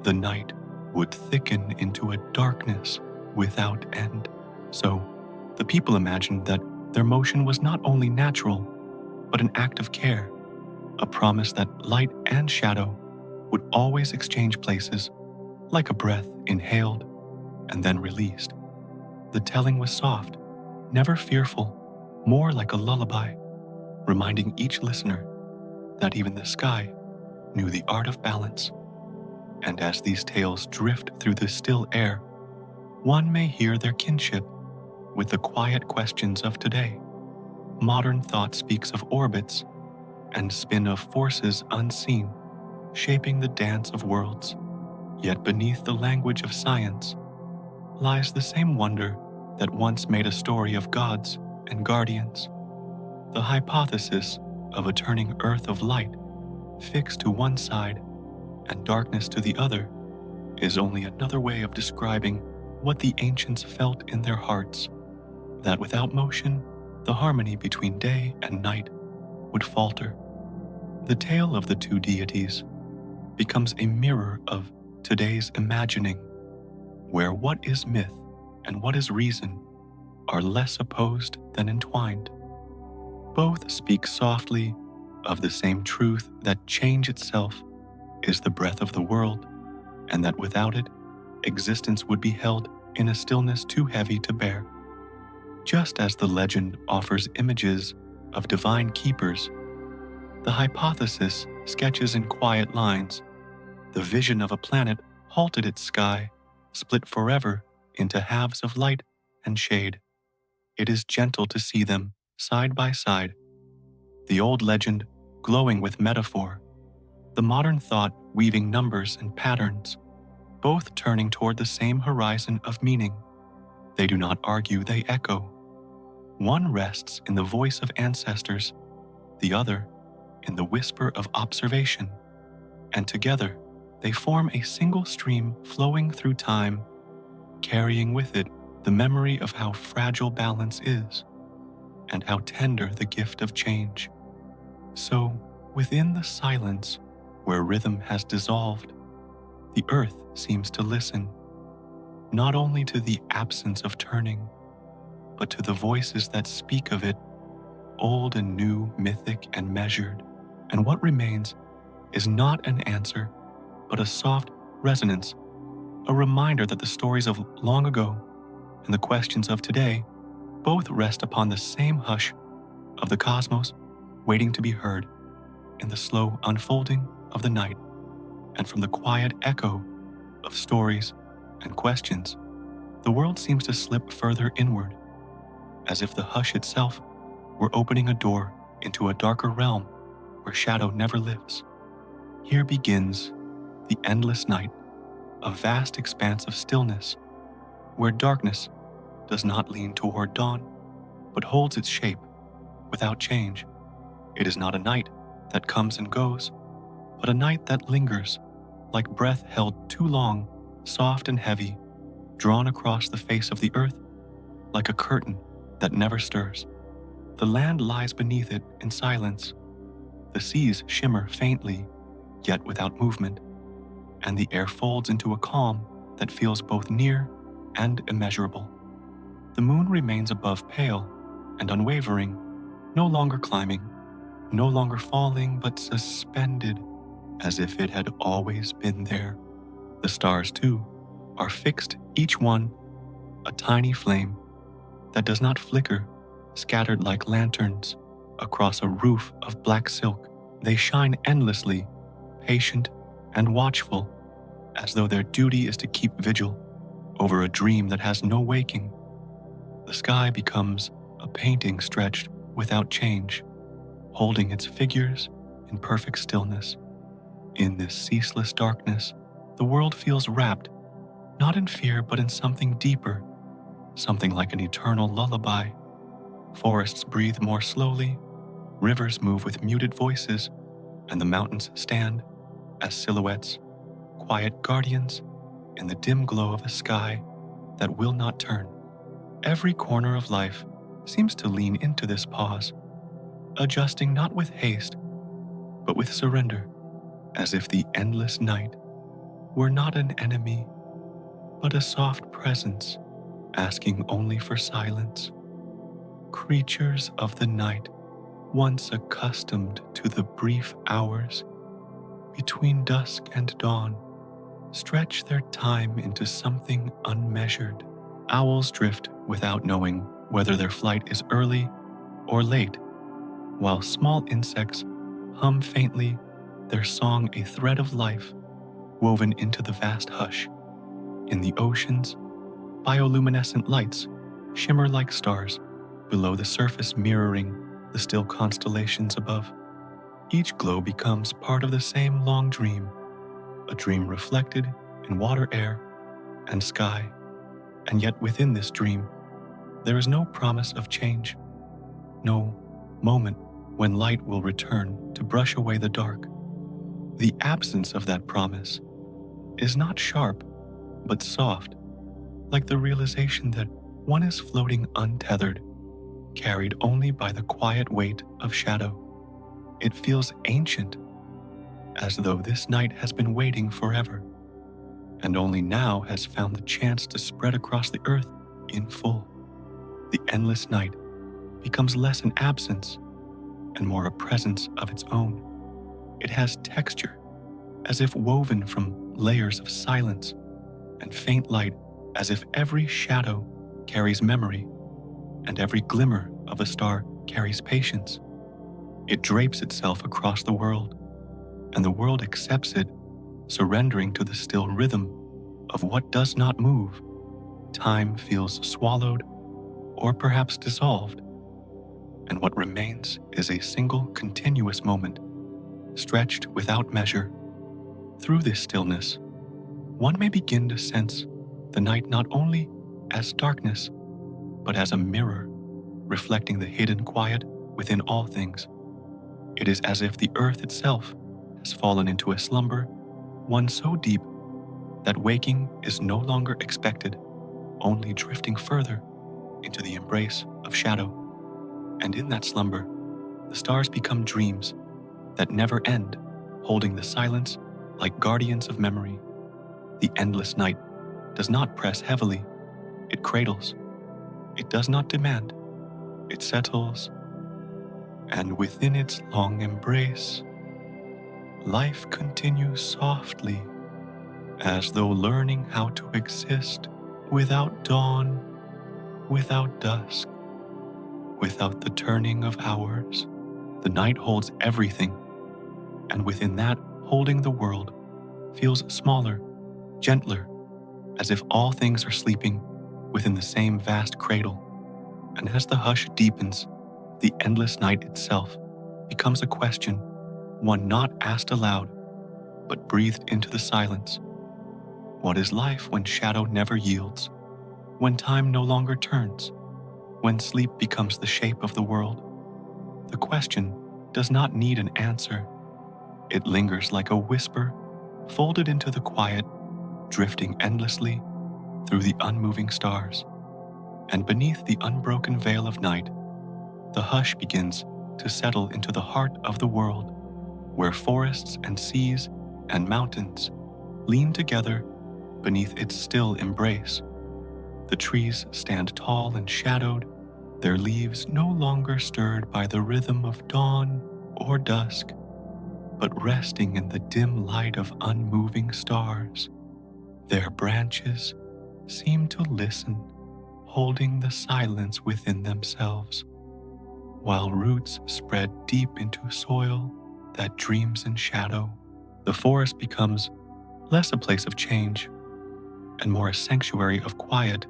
the night would thicken into a darkness without end. So, the people imagined that their motion was not only natural, but an act of care, a promise that light and shadow would always exchange places, like a breath inhaled and then released. The telling was soft, never fearful, more like a lullaby, reminding each listener that even the sky knew the art of balance. And as these tales drift through the still air, one may hear their kinship with the quiet questions of today. Modern thought speaks of orbits and spin of forces unseen, shaping the dance of worlds. Yet beneath the language of science lies the same wonder that once made a story of gods and guardians. The hypothesis of a turning earth of light, fixed to one side and darkness to the other, is only another way of describing what the ancients felt in their hearts, that without motion, the harmony between day and night would falter. The tale of the two deities becomes a mirror of today's imagining, where what is myth and what is reason are less opposed than entwined. Both speak softly of the same truth, that change itself is the breath of the world, and that without it, existence would be held in a stillness too heavy to bear. Just as the legend offers images of divine keepers, the hypothesis sketches in quiet lines the vision of a planet halted its sky, split forever into halves of light and shade. It is gentle to see them side by side, the old legend glowing with metaphor, the modern thought weaving numbers and patterns, both turning toward the same horizon of meaning. They do not argue, they echo. One rests in the voice of ancestors, the other in the whisper of observation, and together they form a single stream flowing through time, carrying with it the memory of how fragile balance is and how tender the gift of change. So, within the silence where rhythm has dissolved, the earth seems to listen, not only to the absence of turning, but to the voices that speak of it, old and new, mythic and measured. And what remains is not an answer, but a soft resonance, a reminder that the stories of long ago and the questions of today both rest upon the same hush of the cosmos, waiting to be heard in the slow unfolding of the night. And from the quiet echo of stories and questions, the world seems to slip further inward, as if the hush itself were opening a door into a darker realm where shadow never lives. Here begins the endless night, a vast expanse of stillness, where darkness does not lean toward dawn, but holds its shape without change. It is not a night that comes and goes, but a night that lingers, like breath held too long, soft and heavy, drawn across the face of the earth, like a curtain that never stirs. The land lies beneath it in silence. The seas shimmer faintly, yet without movement, and the air folds into a calm that feels both near and immeasurable. The moon remains above, pale and unwavering, no longer climbing, no longer falling, but suspended, as if it had always been there. The stars, too, are fixed, each one a tiny flame that does not flicker, scattered like lanterns across a roof of black silk. They shine endlessly, patient and watchful, as though their duty is to keep vigil over a dream that has no waking. The sky becomes a painting stretched without change, holding its figures in perfect stillness. In this ceaseless darkness, the world feels wrapped, not in fear but in something deeper, something like an eternal lullaby. Forests breathe more slowly, rivers move with muted voices, and the mountains stand as silhouettes, quiet guardians in the dim glow of a sky that will not turn. Every corner of life seems to lean into this pause, adjusting not with haste, but with surrender, as if the endless night were not an enemy, but a soft presence asking only for silence. Creatures of the night, once accustomed to the brief hours between dusk and dawn, stretch their time into something unmeasured. Owls drift without knowing whether their flight is early or late, while small insects hum faintly, their song a thread of life woven into the vast hush. In the oceans, bioluminescent lights shimmer like stars below the surface, mirroring the still constellations above. Each glow becomes part of the same long dream, a dream reflected in water, air, and sky. And yet within this dream, there is no promise of change, no moment when light will return to brush away the dark. The absence of that promise is not sharp, but soft, like the realization that one is floating untethered, carried only by the quiet weight of shadow. It feels ancient, as though this night has been waiting forever, and only now has found the chance to spread across the earth in full. The endless night becomes less an absence and more a presence of its own. It has texture, as if woven from layers of silence, and faint light, as if every shadow carries memory, and every glimmer of a star carries patience. It drapes itself across the world, and the world accepts it, surrendering to the still rhythm of what does not move. Time feels swallowed, or perhaps dissolved, and what remains is a single continuous moment, stretched without measure. Through this stillness, one may begin to sense the night not only as darkness, but as a mirror, reflecting the hidden quiet within all things. It is as if the earth itself has fallen into a slumber, one so deep that waking is no longer expected, only drifting further into the embrace of shadow. And in that slumber, the stars become dreams that never end, holding the silence like guardians of memory. The endless night does not press heavily, it cradles. It does not demand, it settles, and within its long embrace, life continues softly, as though learning how to exist without dawn, without dusk, without the turning of hours. The night holds everything, and within that, holding the world feels smaller, gentler, as if all things are sleeping within the same vast cradle. And as the hush deepens, the endless night itself becomes a question, one not asked aloud, but breathed into the silence. What is life when shadow never yields, when time no longer turns, when sleep becomes the shape of the world? The question does not need an answer. It lingers like a whisper, folded into the quiet, drifting endlessly through the unmoving stars. And beneath the unbroken veil of night, the hush begins to settle into the heart of the world, where forests and seas and mountains lean together beneath its still embrace. The trees stand tall and shadowed, their leaves no longer stirred by the rhythm of dawn or dusk, but resting in the dim light of unmoving stars. Their branches seem to listen, holding the silence within themselves, while roots spread deep into soil that dreams in shadow. The forest becomes less a place of change and more a sanctuary of quiet,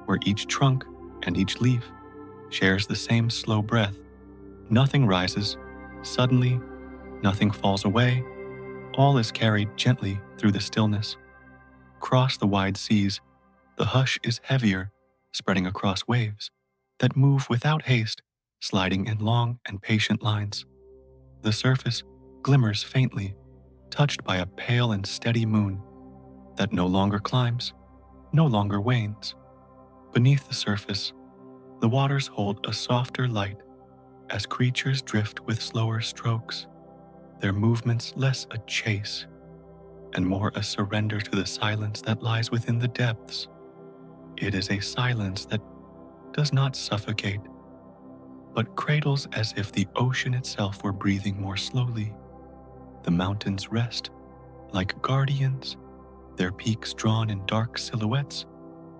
where each trunk and each leaf shares the same slow breath. Nothing rises suddenly, nothing falls away, all is carried gently through the stillness. Across the wide seas, the hush is heavier, spreading across waves that move without haste, sliding in long and patient lines. The surface glimmers faintly, touched by a pale and steady moon that no longer climbs, no longer wanes. Beneath the surface, the waters hold a softer light as creatures drift with slower strokes, their movements less a chase and more a surrender to the silence that lies within the depths. It is a silence that does not suffocate, but cradles as if the ocean itself were breathing more slowly. The mountains rest like guardians, their peaks drawn in dark silhouettes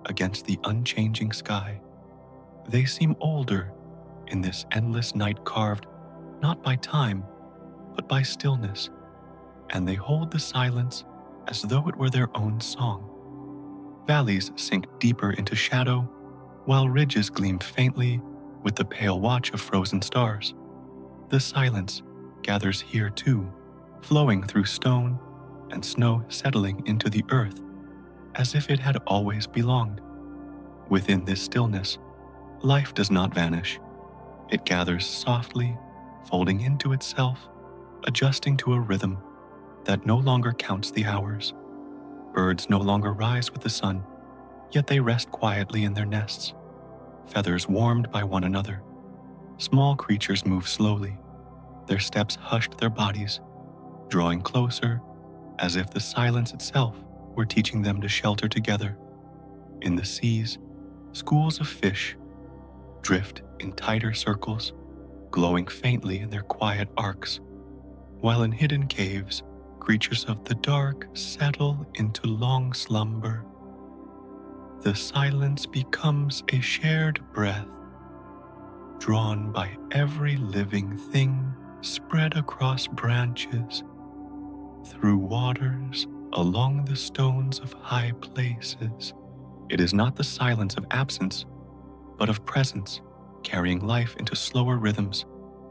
against the unchanging sky. They seem older in this endless night, carved not by time, but by stillness, and they hold the silence as though it were their own song. Valleys sink deeper into shadow, while ridges gleam faintly with the pale watch of frozen stars. The silence gathers here too, flowing through stone and snow, settling into the earth as if it had always belonged. Within this stillness, life does not vanish. It gathers softly, folding into itself, adjusting to a rhythm that no longer counts the hours. Birds no longer rise with the sun, yet they rest quietly in their nests, feathers warmed by one another. Small creatures move slowly, their steps hushed their bodies, drawing closer as if the silence itself were teaching them to shelter together. In the seas, schools of fish drift in tighter circles, glowing faintly in their quiet arcs, while in hidden caves, creatures of the dark settle into long slumber. The silence becomes a shared breath, drawn by every living thing, spread across branches, through waters, along the stones of high places. It is not the silence of absence, but of presence, carrying life into slower rhythms,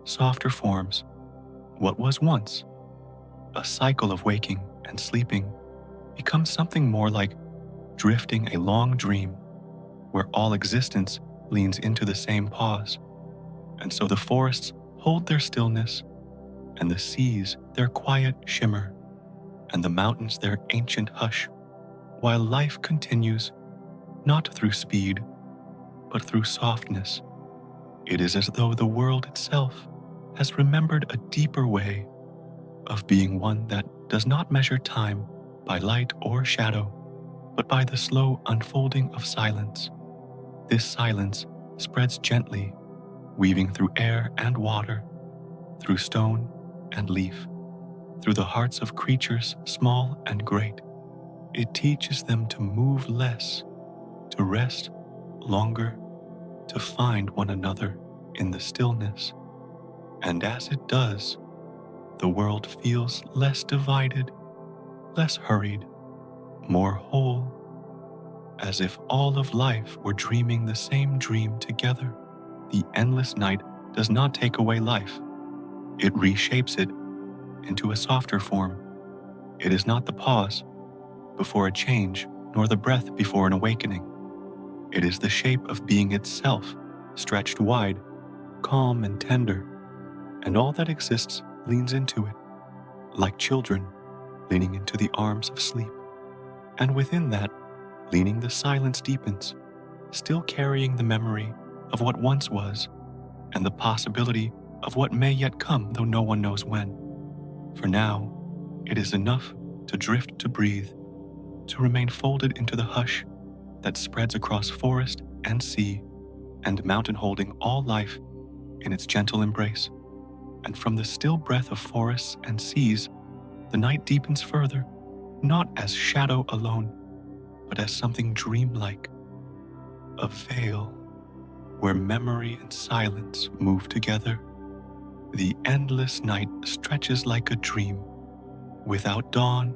softer forms. What was once a cycle of waking and sleeping becomes something more like drifting a long dream, where all existence leans into the same pause. And so the forests hold their stillness, and the seas their quiet shimmer, and the mountains their ancient hush, while life continues, not through speed, but through softness. It is as though the world itself has remembered a deeper way of being, one that does not measure time by light or shadow, but by the slow unfolding of silence. This silence spreads gently, weaving through air and water, through stone and leaf, through the hearts of creatures small and great. It teaches them to move less, to rest longer, to find one another in the stillness. And as it does, the world feels less divided, less hurried, more whole, as if all of life were dreaming the same dream together. The endless night does not take away life. It reshapes it into a softer form. It is not the pause before a change, nor the breath before an awakening. It is the shape of being itself, stretched wide, calm and tender, and all that exists leans into it, like children leaning into the arms of sleep. And within that, leaning, the silence deepens, still carrying the memory of what once was, and the possibility of what may yet come, though no one knows when. For now, it is enough to drift, to breathe, to remain folded into the hush that spreads across forest and sea and mountain, holding all life in its gentle embrace. And from the still breath of forests and seas, the night deepens further, not as shadow alone, but as something dreamlike, a veil where memory and silence move together. The endless night stretches like a dream, without dawn,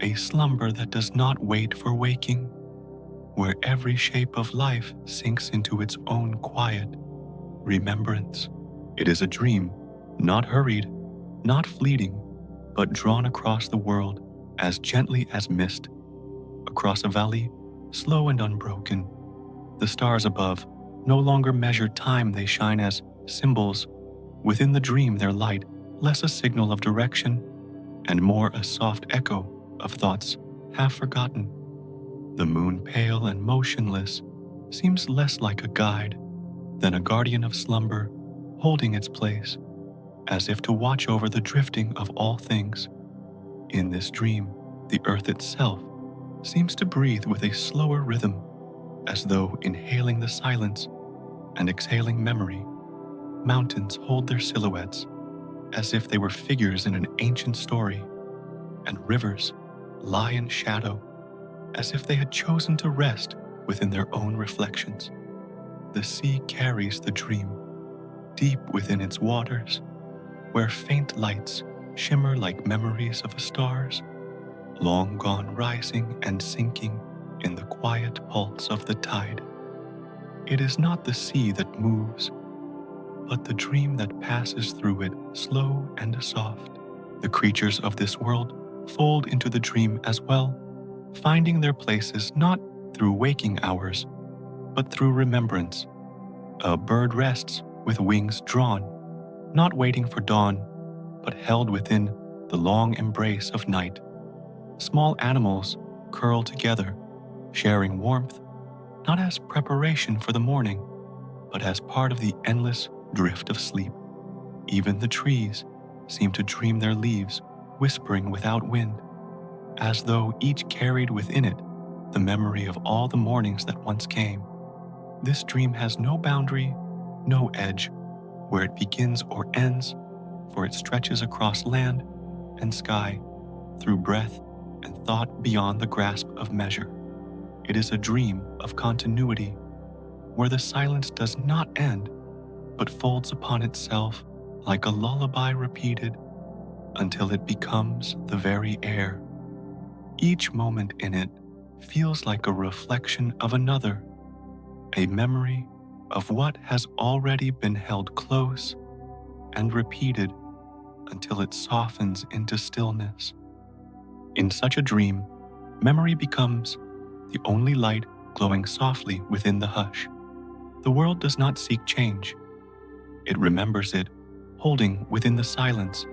a slumber that does not wait for waking, where every shape of life sinks into its own quiet remembrance. It is a dream, not hurried, not fleeting, but drawn across the world as gently as mist, across a valley, slow and unbroken. The stars above no longer measure time, they shine as symbols. Within the dream, their light, less a signal of direction, and more a soft echo of thoughts half forgotten. The moon, pale and motionless, seems less like a guide than a guardian of slumber, holding its place, as if to watch over the drifting of all things. In this dream, the earth itself seems to breathe with a slower rhythm, as though inhaling the silence and exhaling memory. Mountains hold their silhouettes, as if they were figures in an ancient story, and rivers lie in shadow, as if they had chosen to rest within their own reflections. The sea carries the dream, deep within its waters, where faint lights shimmer like memories of stars, long gone, rising and sinking in the quiet pulse of the tide. It is not the sea that moves, but the dream that passes through it, slow and soft. The creatures of this world fold into the dream as well, finding their places not through waking hours, but through remembrance. A bird rests with wings drawn, not waiting for dawn, but held within the long embrace of night. Small animals curl together, sharing warmth, not as preparation for the morning, but as part of the endless drift of sleep. Even the trees seem to dream, their leaves whispering without wind, as though each carried within it the memory of all the mornings that once came. This dream has no boundary, no edge, where it begins or ends, for it stretches across land and sky, through breath and thought beyond the grasp of measure. It is a dream of continuity, where the silence does not end, but folds upon itself like a lullaby repeated until it becomes the very air. Each moment in it feels like a reflection of another, a memory of what has already been held close and repeated until it softens into stillness. In such a dream, memory becomes the only light glowing softly within the hush. The world does not seek change. It remembers it, holding within the silence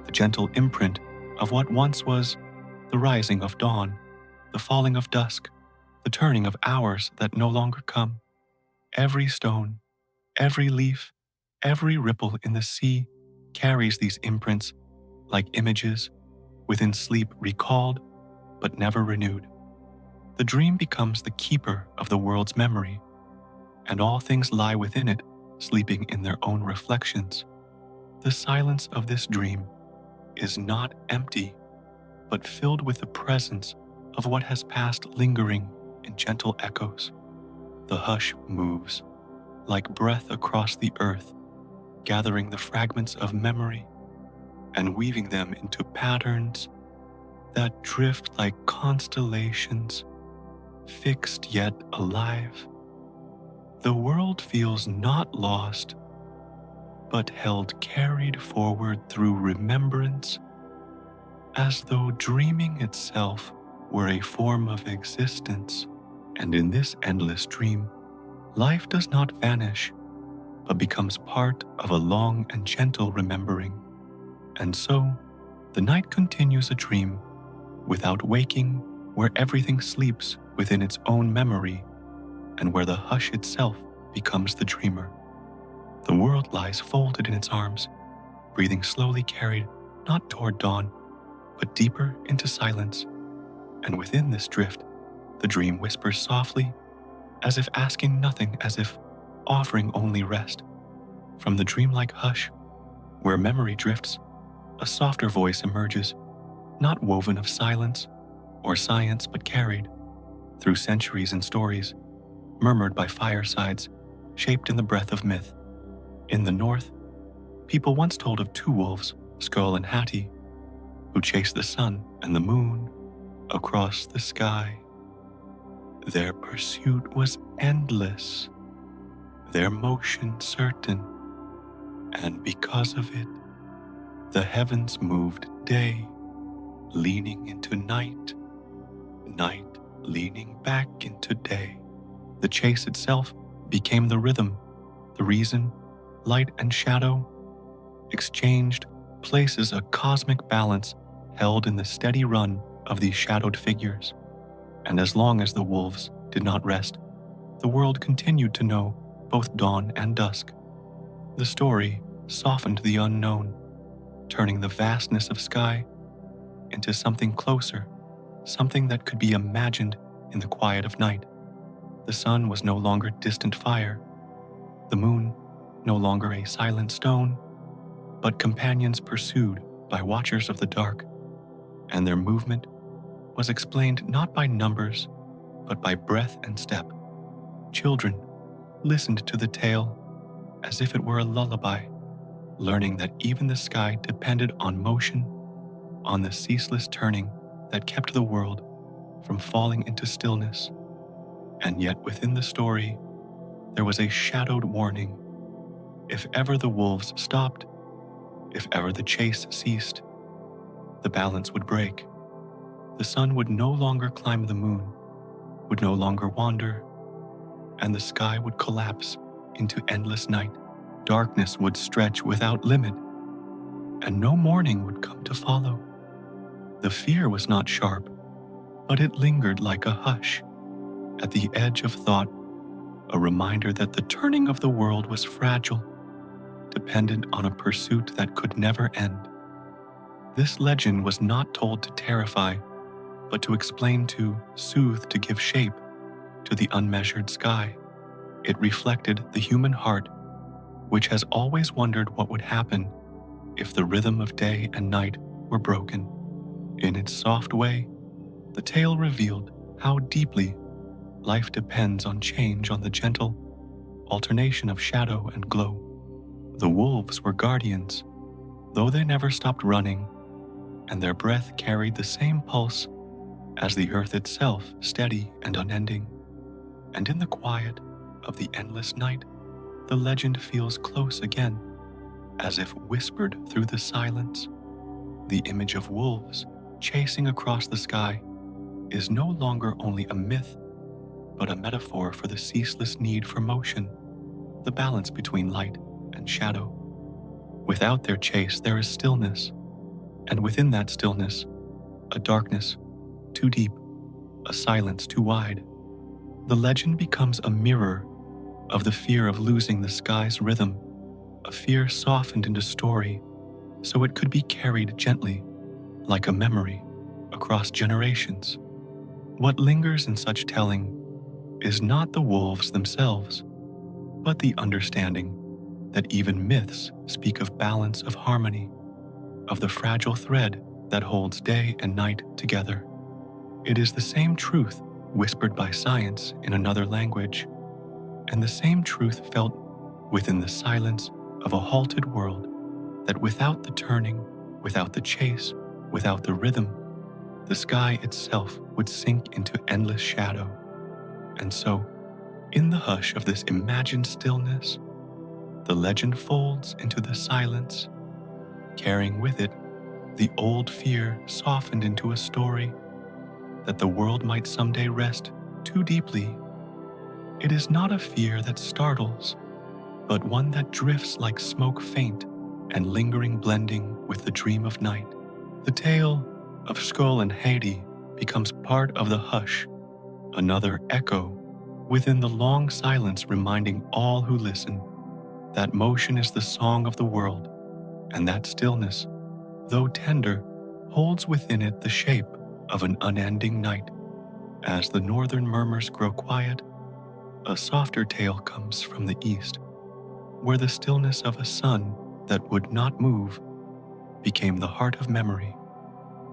the gentle imprint of what once was, the rising of dawn, the falling of dusk, the turning of hours that no longer come. Every stone, every leaf, every ripple in the sea carries these imprints like images within sleep, recalled but never renewed. The dream becomes the keeper of the world's memory, and all things lie within it, sleeping in their own reflections. The silence of this dream is not empty, but filled with the presence of what has passed, lingering in gentle echoes. The hush moves, like breath across the earth, gathering the fragments of memory and weaving them into patterns that drift like constellations, fixed yet alive. The world feels not lost, but held, carried forward through remembrance, as though dreaming itself were a form of existence. And in this endless dream, life does not vanish, but becomes part of a long and gentle remembering. And so, the night continues a dream, without waking, where everything sleeps within its own memory, and where the hush itself becomes the dreamer. The world lies folded in its arms, breathing slowly, carried not toward dawn, but deeper into silence. And within this drift, the dream whispers softly, as if asking nothing, as if offering only rest. From the dreamlike hush, where memory drifts, a softer voice emerges, not woven of silence or science, but carried through centuries and stories, murmured by firesides, shaped in the breath of myth. In the north, people once told of two wolves, Skull and Hattie, who chased the sun and the moon across the sky. Their pursuit was endless, their motion certain, and because of it, the heavens moved day, leaning into night, night leaning back into day. The chase itself became the rhythm, the reason light and shadow exchanged places, a cosmic balance held in the steady run of these shadowed figures. And as long as the wolves did not rest, the world continued to know both dawn and dusk. The story softened the unknown, turning the vastness of sky into something closer, something that could be imagined in the quiet of night. The sun was no longer distant fire, the moon no longer a silent stone, but companions pursued by watchers of the dark, and their movement was explained not by numbers, but by breath and step. Children listened to the tale as if it were a lullaby, learning that even the sky depended on motion, on the ceaseless turning that kept the world from falling into stillness. And yet within the story, there was a shadowed warning. If ever the wolves stopped, if ever the chase ceased, the balance would break. The sun would no longer climb the moon, would no longer wander, and the sky would collapse into endless night. Darkness would stretch without limit, and no morning would come to follow. The fear was not sharp, but it lingered like a hush at the edge of thought, a reminder that the turning of the world was fragile, dependent on a pursuit that could never end. This legend was not told to terrify, but to explain, to soothe, to give shape to the unmeasured sky. It reflected the human heart, which has always wondered what would happen if the rhythm of day and night were broken. In its soft way, the tale revealed how deeply life depends on change, on the gentle alternation of shadow and glow. The wolves were guardians, though they never stopped running, and their breath carried the same pulse as the earth itself, steady and unending. And in the quiet of the endless night, the legend feels close again, as if whispered through the silence. The image of wolves chasing across the sky is no longer only a myth, but a metaphor for the ceaseless need for motion, the balance between light and shadow. Without their chase, there is stillness, and within that stillness, a darkness too deep, a silence too wide. The legend becomes a mirror of the fear of losing the sky's rhythm, a fear softened into story so it could be carried gently, like a memory, across generations. What lingers in such telling is not the wolves themselves, but the understanding that even myths speak of balance, of harmony, of the fragile thread that holds day and night together. It is the same truth whispered by science in another language, and the same truth felt within the silence of a halted world, that without the turning, without the chase, without the rhythm, the sky itself would sink into endless shadow. And so, in the hush of this imagined stillness, the legend folds into the silence, carrying with it the old fear softened into a story that the world might someday rest too deeply. It is not a fear that startles, but one that drifts like smoke faint and lingering, blending with the dream of night. The tale of Skull and Haiti becomes part of the hush, another echo within the long silence, reminding all who listen that motion is the song of the world, and that stillness, though tender, holds within it the shape of an unending night. As the northern murmurs grow quiet, a softer tale comes from the east, where the stillness of a sun that would not move became the heart of memory.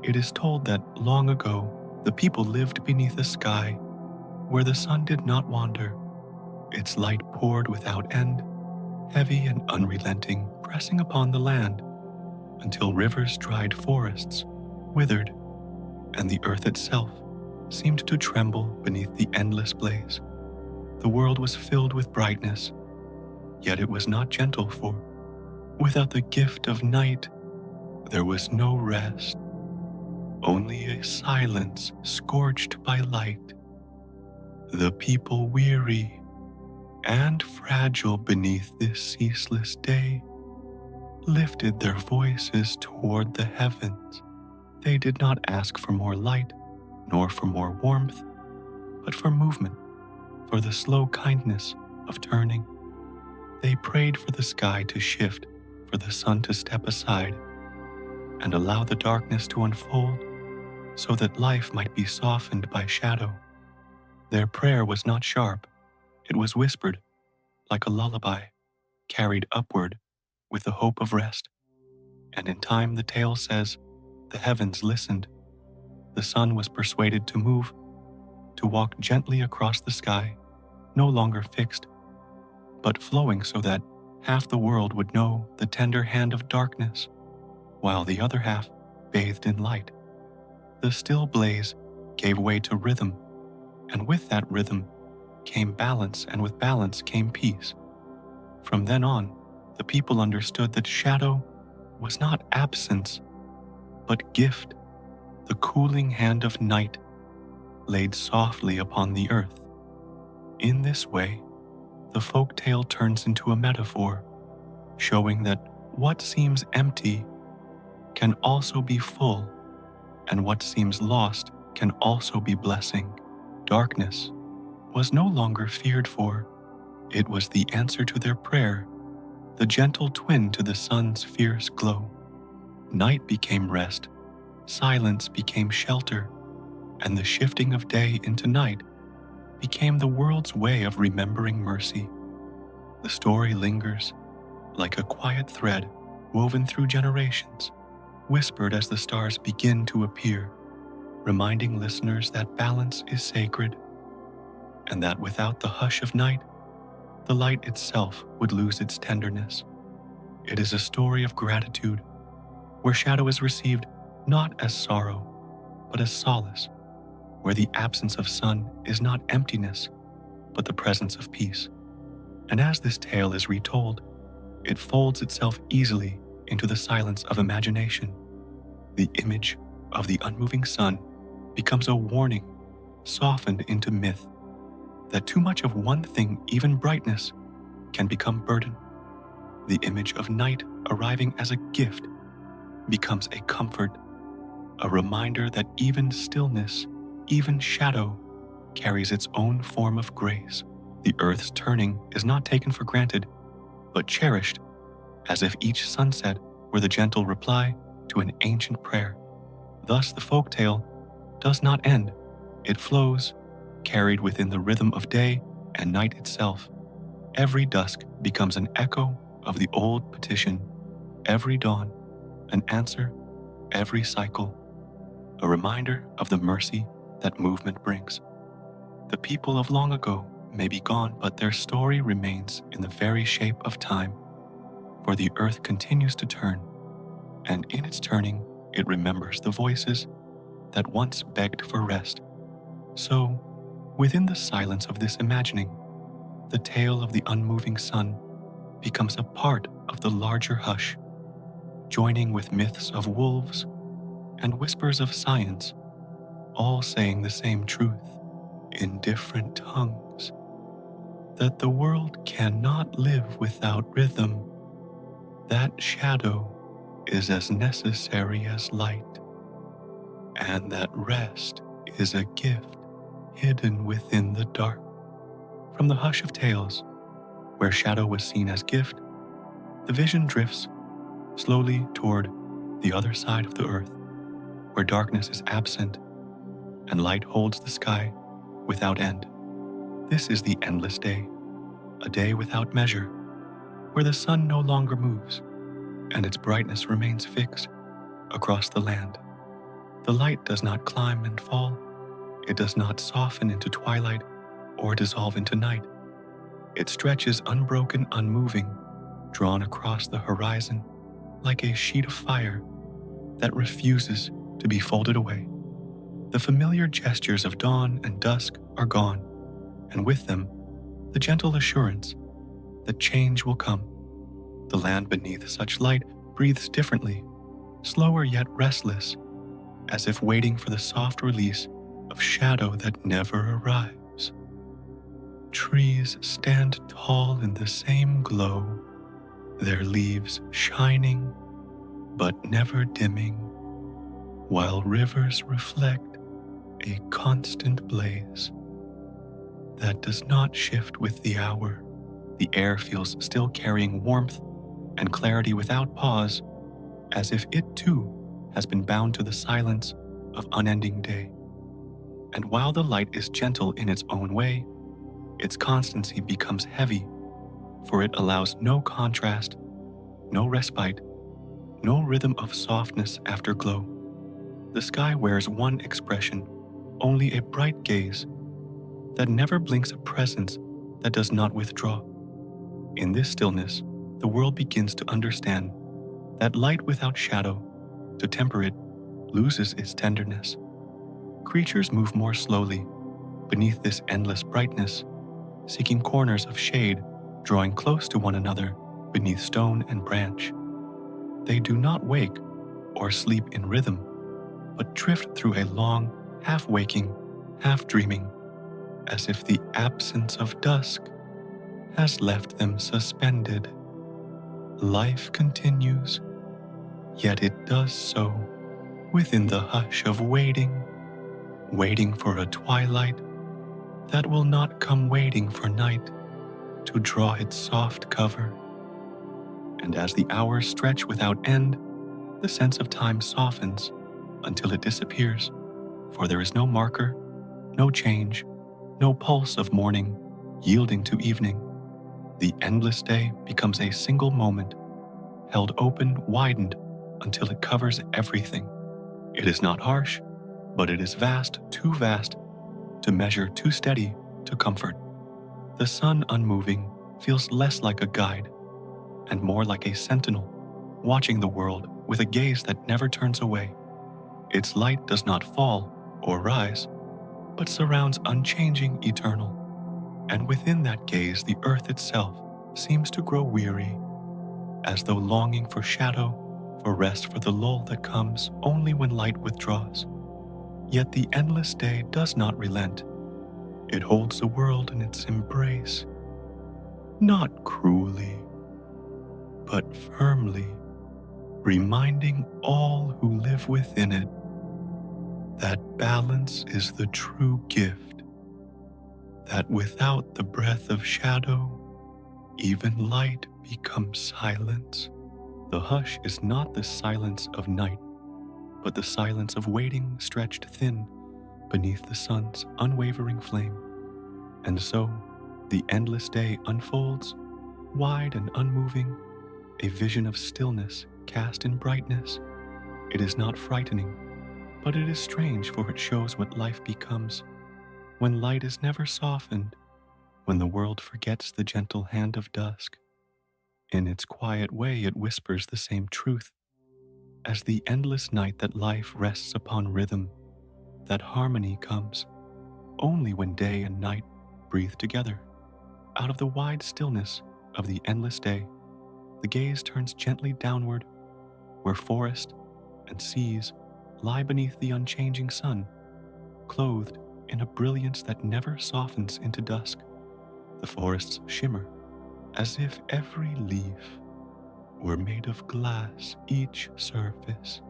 It is told that long ago the people lived beneath a sky where the sun did not wander. Its light poured without end, heavy and unrelenting, pressing upon the land until rivers dried, forests withered, and the earth itself seemed to tremble beneath the endless blaze. The world was filled with brightness, yet it was not gentle, for without the gift of night, there was no rest, only a silence scorched by light. The people, weary and fragile beneath this ceaseless day, lifted their voices toward the heavens. They did not ask for more light, nor for more warmth, but for movement, for the slow kindness of turning. They prayed for the sky to shift, for the sun to step aside, and allow the darkness to unfold, so that life might be softened by shadow. Their prayer was not sharp, it was whispered, like a lullaby, carried upward with the hope of rest. And in time, the tale says, the heavens listened. The sun was persuaded to move, to walk gently across the sky, no longer fixed, but flowing so that half the world would know the tender hand of darkness, while the other half bathed in light. The still blaze gave way to rhythm, and with that rhythm came balance, and with balance came peace. From then on, the people understood that shadow was not absence, but gift, the cooling hand of night laid softly upon the earth. In this way, the folk tale turns into a metaphor, showing that what seems empty can also be full, and what seems lost can also be blessing. Darkness was no longer feared for. It was the answer to their prayer, the gentle twin to the sun's fierce glow. Night became rest, silence became shelter, and the shifting of day into night became the world's way of remembering mercy. The story lingers like a quiet thread woven through generations, whispered as the stars begin to appear, reminding listeners that balance is sacred, and that without the hush of night, the light itself would lose its tenderness. It is a story of gratitude, where shadow is received not as sorrow, but as solace, where the absence of sun is not emptiness, but the presence of peace. And as this tale is retold, it folds itself easily into the silence of imagination. The image of the unmoving sun becomes a warning, softened into myth, that too much of one thing, even brightness, can become burden. The image of night arriving as a gift becomes a comfort, a reminder that even stillness, even shadow, carries its own form of grace. The earth's turning is not taken for granted, but cherished, as if each sunset were the gentle reply to an ancient prayer. Thus the folk tale does not end, It flows, carried within the rhythm of day and night itself. Every dusk becomes an echo of the old petition, every dawn an answer, every cycle a reminder of the mercy that movement brings. The people of long ago may be gone, but their story remains in the very shape of time, for the earth continues to turn, and in its turning, it remembers the voices that once begged for rest. So, within the silence of this imagining, the tale of the unmoving sun becomes a part of the larger hush, joining with myths of wolves and whispers of science, all saying the same truth in different tongues, that the world cannot live without rhythm, that shadow is as necessary as light, and that rest is a gift hidden within the dark. From the hush of tales, where shadow was seen as gift, the vision drifts slowly toward the other side of the earth, where darkness is absent and light holds the sky without end. This is the endless day, a day without measure, where the sun no longer moves and its brightness remains fixed across the land. The light does not climb and fall, it does not soften into twilight or dissolve into night. It stretches unbroken, unmoving, drawn across the horizon like a sheet of fire that refuses to be folded away. The familiar gestures of dawn and dusk are gone, and with them, the gentle assurance that change will come. The land beneath such light breathes differently, slower yet restless, as if waiting for the soft release of shadow that never arrives. Trees stand tall in the same glow, their leaves shining but never dimming, while rivers reflect a constant blaze that does not shift with the hour. The air feels still carrying warmth and clarity without pause, as if it too has been bound to the silence of unending day. And while the light is gentle in its own way, its constancy becomes heavy, for it allows no contrast, no respite, no rhythm of softness after glow. The sky wears one expression, only a bright gaze that never blinks, a presence that does not withdraw. In this stillness, the world begins to understand that light without shadow, to temper it, loses its tenderness. Creatures move more slowly beneath this endless brightness, seeking corners of shade, drawing close to one another beneath stone and branch. They do not wake or sleep in rhythm, but drift through a long, half-waking, half-dreaming, as if the absence of dusk has left them suspended. Life continues, yet it does so within the hush of waiting, waiting for a twilight that will not come, waiting for night to draw its soft cover. And as the hours stretch without end, the sense of time softens until it disappears, for there is no marker, no change, no pulse of morning yielding to evening. The endless day becomes a single moment, held open, widened until it covers everything. It is not harsh, but it is vast, too vast to measure, too steady to comfort. The sun, unmoving, feels less like a guide and more like a sentinel, watching the world with a gaze that never turns away. Its light does not fall or rise, but surrounds unchanging, eternal. And within that gaze, the earth itself seems to grow weary, as though longing for shadow, for rest, for the lull that comes only when light withdraws. Yet the endless day does not relent. It holds the world in its embrace, not cruelly, but firmly, reminding all who live within it that balance is the true gift, that without the breath of shadow, even light becomes silence. The hush is not the silence of night, but the silence of waiting stretched thin, beneath the sun's unwavering flame. And so, the endless day unfolds, wide and unmoving, a vision of stillness cast in brightness. It is not frightening, but it is strange, for it shows what life becomes when light is never softened, when the world forgets the gentle hand of dusk. In its quiet way, it whispers the same truth as the endless night, that life rests upon rhythm, that harmony comes only when day and night breathe together. Out of the wide stillness of the endless day, the gaze turns gently downward, where forest and seas lie beneath the unchanging sun, clothed in a brilliance that never softens into dusk. The forests shimmer as if every leaf were made of glass, each surface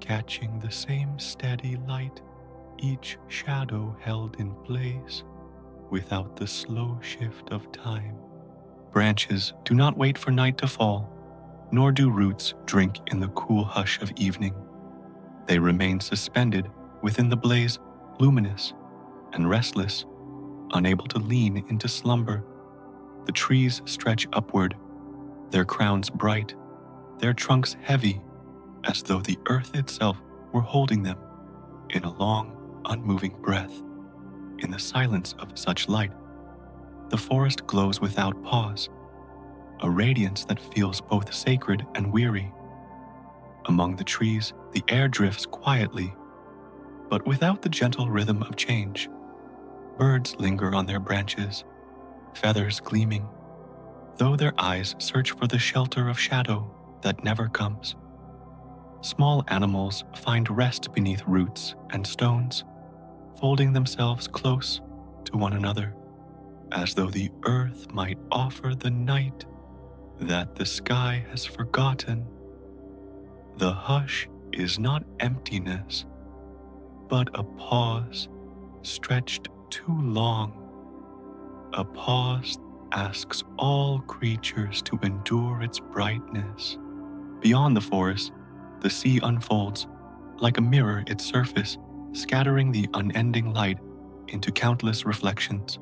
catching the same steady light, each shadow held in place without the slow shift of time. Branches do not wait for night to fall, nor do roots drink in the cool hush of evening. They remain suspended within the blaze, luminous and restless, unable to lean into slumber. The trees stretch upward, their crowns bright, their trunks heavy, as though the earth itself were holding them in a long, unmoving breath. In the silence of such light, the forest glows without pause, a radiance that feels both sacred and weary. Among the trees, the air drifts quietly, but without the gentle rhythm of change. Birds linger on their branches, feathers gleaming, though their eyes search for the shelter of shadow that never comes. Small animals find rest beneath roots and stones, folding themselves close to one another, as though the earth might offer the night that the sky has forgotten. The hush is not emptiness, but a pause stretched too long. A pause asks all creatures to endure its brightness. Beyond the forest, the sea unfolds like a mirror, its surface scattering the unending light into countless reflections.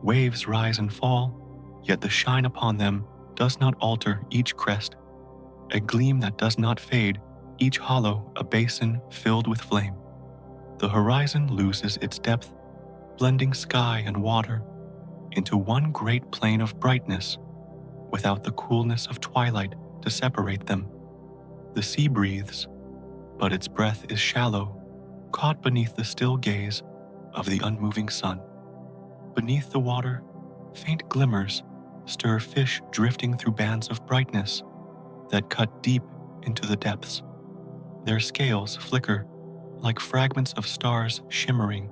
Waves rise and fall, yet the shine upon them does not alter each crest, a gleam that does not fade, each hollow a basin filled with flame. The horizon loses its depth, blending sky and water into one great plain of brightness, without the coolness of twilight to separate them. The sea breathes, but its breath is shallow, caught beneath the still gaze of the unmoving sun. Beneath the water, faint glimmers stir, fish drifting through bands of brightness that cut deep into the depths. Their scales flicker like fragments of stars shimmering,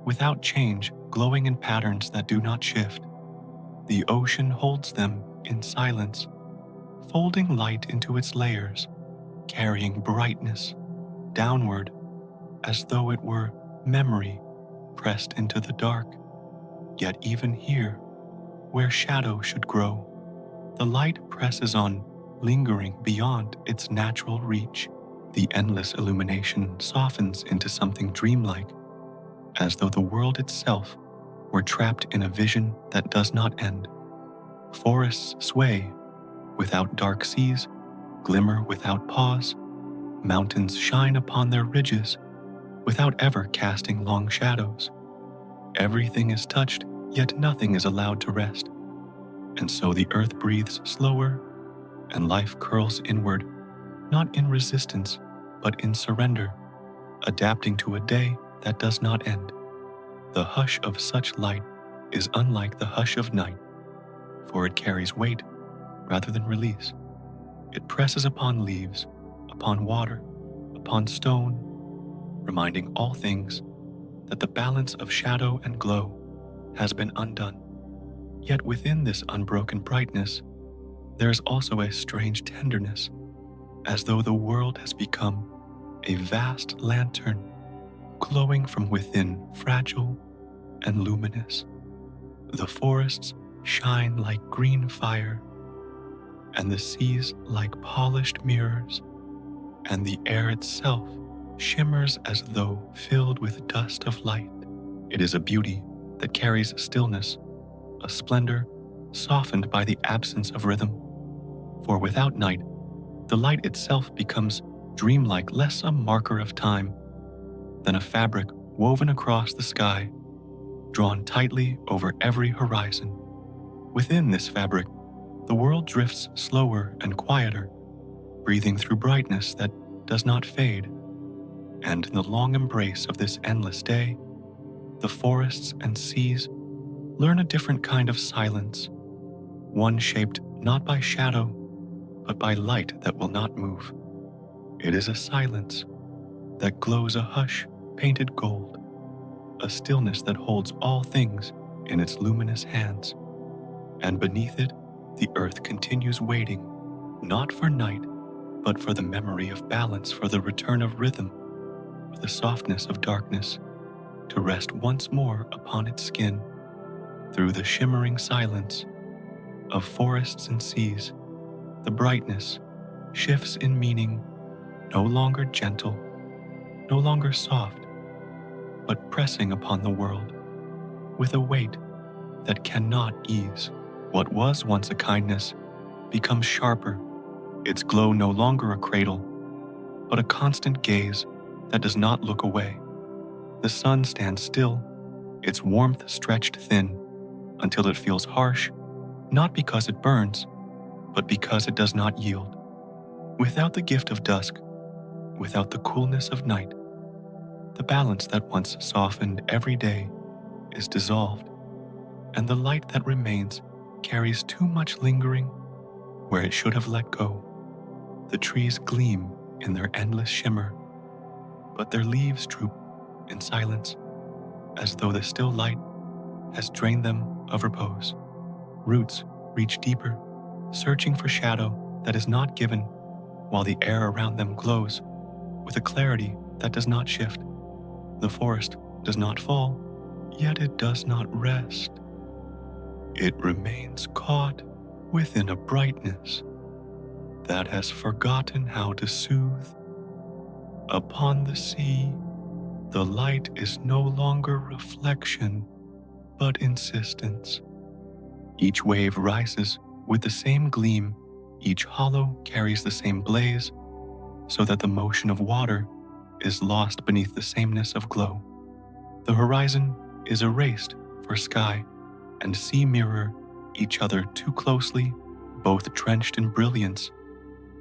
without change, glowing in patterns that do not shift. The ocean holds them in silence, folding light into its layers, carrying brightness downward as though it were memory pressed into the dark. Yet even here, where shadow should grow, the light presses on, lingering beyond its natural reach. The endless illumination softens into something dreamlike, as though the world itself were trapped in a vision that does not end. Forests sway without dark seas, glimmer without pause. Mountains shine upon their ridges without ever casting long shadows. Everything is touched, yet nothing is allowed to rest. And so the earth breathes slower, and life curls inward, not in resistance, but in surrender, adapting to a day that does not end. The hush of such light is unlike the hush of night, for it carries weight rather than release. It presses upon leaves, upon water, upon stone, reminding all things that the balance of shadow and glow has been undone. Yet within this unbroken brightness, there is also a strange tenderness, as though the world has become a vast lantern, glowing from within, fragile and luminous. The forests shine like green fire, and the seas like polished mirrors, and the air itself shimmers as though filled with dust of light. It is a beauty that carries stillness, a splendor softened by the absence of rhythm. For without night, the light itself becomes dreamlike, less a marker of time than a fabric woven across the sky, drawn tightly over every horizon. Within this fabric, the world drifts slower and quieter, breathing through brightness that does not fade. And in the long embrace of this endless day, the forests and seas learn a different kind of silence, one shaped not by shadow, but by light that will not move. It is a silence that glows a hush painted gold, a stillness that holds all things in its luminous hands. And beneath it, the earth continues waiting, not for night, but for the memory of balance, for the return of rhythm, for the softness of darkness, to rest once more upon its skin. Through the shimmering silence of forests and seas, the brightness shifts in meaning, no longer gentle, no longer soft, but pressing upon the world with a weight that cannot ease. What was once a kindness becomes sharper, its glow no longer a cradle, but a constant gaze that does not look away. The sun stands still, its warmth stretched thin, until it feels harsh, not because it burns, but because it does not yield. Without the gift of dusk, without the coolness of night, the balance that once softened every day is dissolved, and the light that remains carries too much lingering where it should have let go. The trees gleam in their endless shimmer, but their leaves droop in silence, as though the still light has drained them of repose. Roots reach deeper, searching for shadow that is not given, while the air around them glows with a clarity that does not shift. The forest does not fall, yet it does not rest. It remains caught within a brightness that has forgotten how to soothe. Upon the sea, the light is no longer reflection, but insistence. Each wave rises with the same gleam, each hollow carries the same blaze, so that the motion of water is lost beneath the sameness of glow. The horizon is erased for sky and sea mirror each other too closely, both drenched in brilliance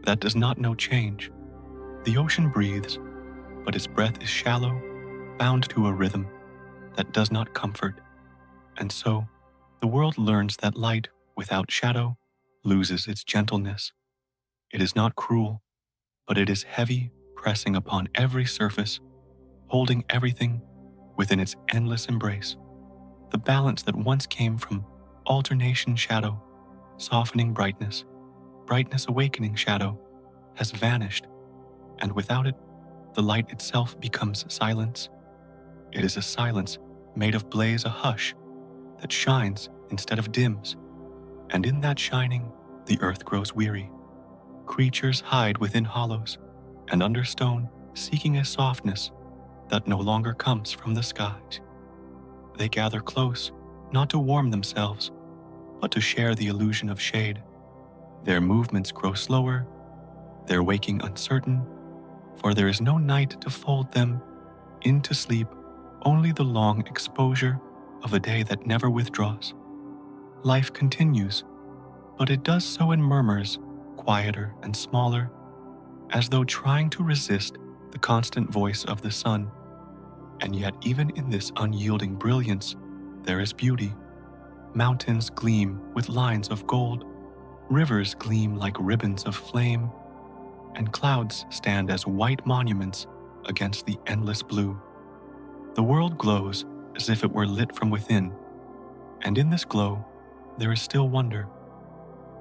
that does not know change. The ocean breathes, but its breath is shallow, bound to a rhythm that does not comfort. And so, the world learns that light without shadow loses its gentleness. It is not cruel, but it is heavy, pressing upon every surface, holding everything within its endless embrace. The balance that once came from alternation shadow, softening brightness, brightness awakening shadow, has vanished, and without it, the light itself becomes silence. It is a silence made of blaze, a hush that shines instead of dims, and in that shining, the earth grows weary. Creatures hide within hollows and under stone, seeking a softness that no longer comes from the skies. They gather close, not to warm themselves, but to share the illusion of shade. Their movements grow slower, their waking uncertain, for there is no night to fold them into sleep, only the long exposure of a day that never withdraws. Life continues, but it does so in murmurs, quieter and smaller, as though trying to resist the constant voice of the sun. And yet even in this unyielding brilliance, there is beauty. Mountains gleam with lines of gold, rivers gleam like ribbons of flame, and clouds stand as white monuments against the endless blue. The world glows as if it were lit from within, and in this glow there is still wonder.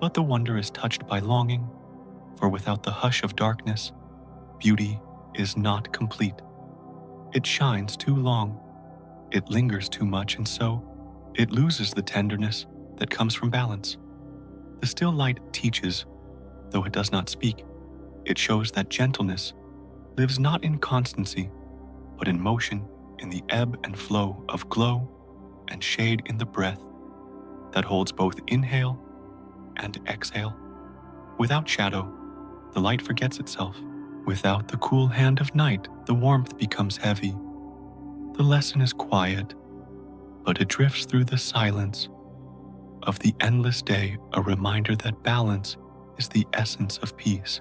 But the wonder is touched by longing, for without the hush of darkness, beauty is not complete. It shines too long, it lingers too much, and so it loses the tenderness that comes from balance. The still light teaches, though it does not speak. It shows that gentleness lives not in constancy, but in motion, in the ebb and flow of glow and shade in the breath that holds both inhale and exhale. Without shadow, the light forgets itself. Without the cool hand of night, the warmth becomes heavy. The lesson is quiet, but it drifts through the silence of the endless day, a reminder that balance is the essence of peace.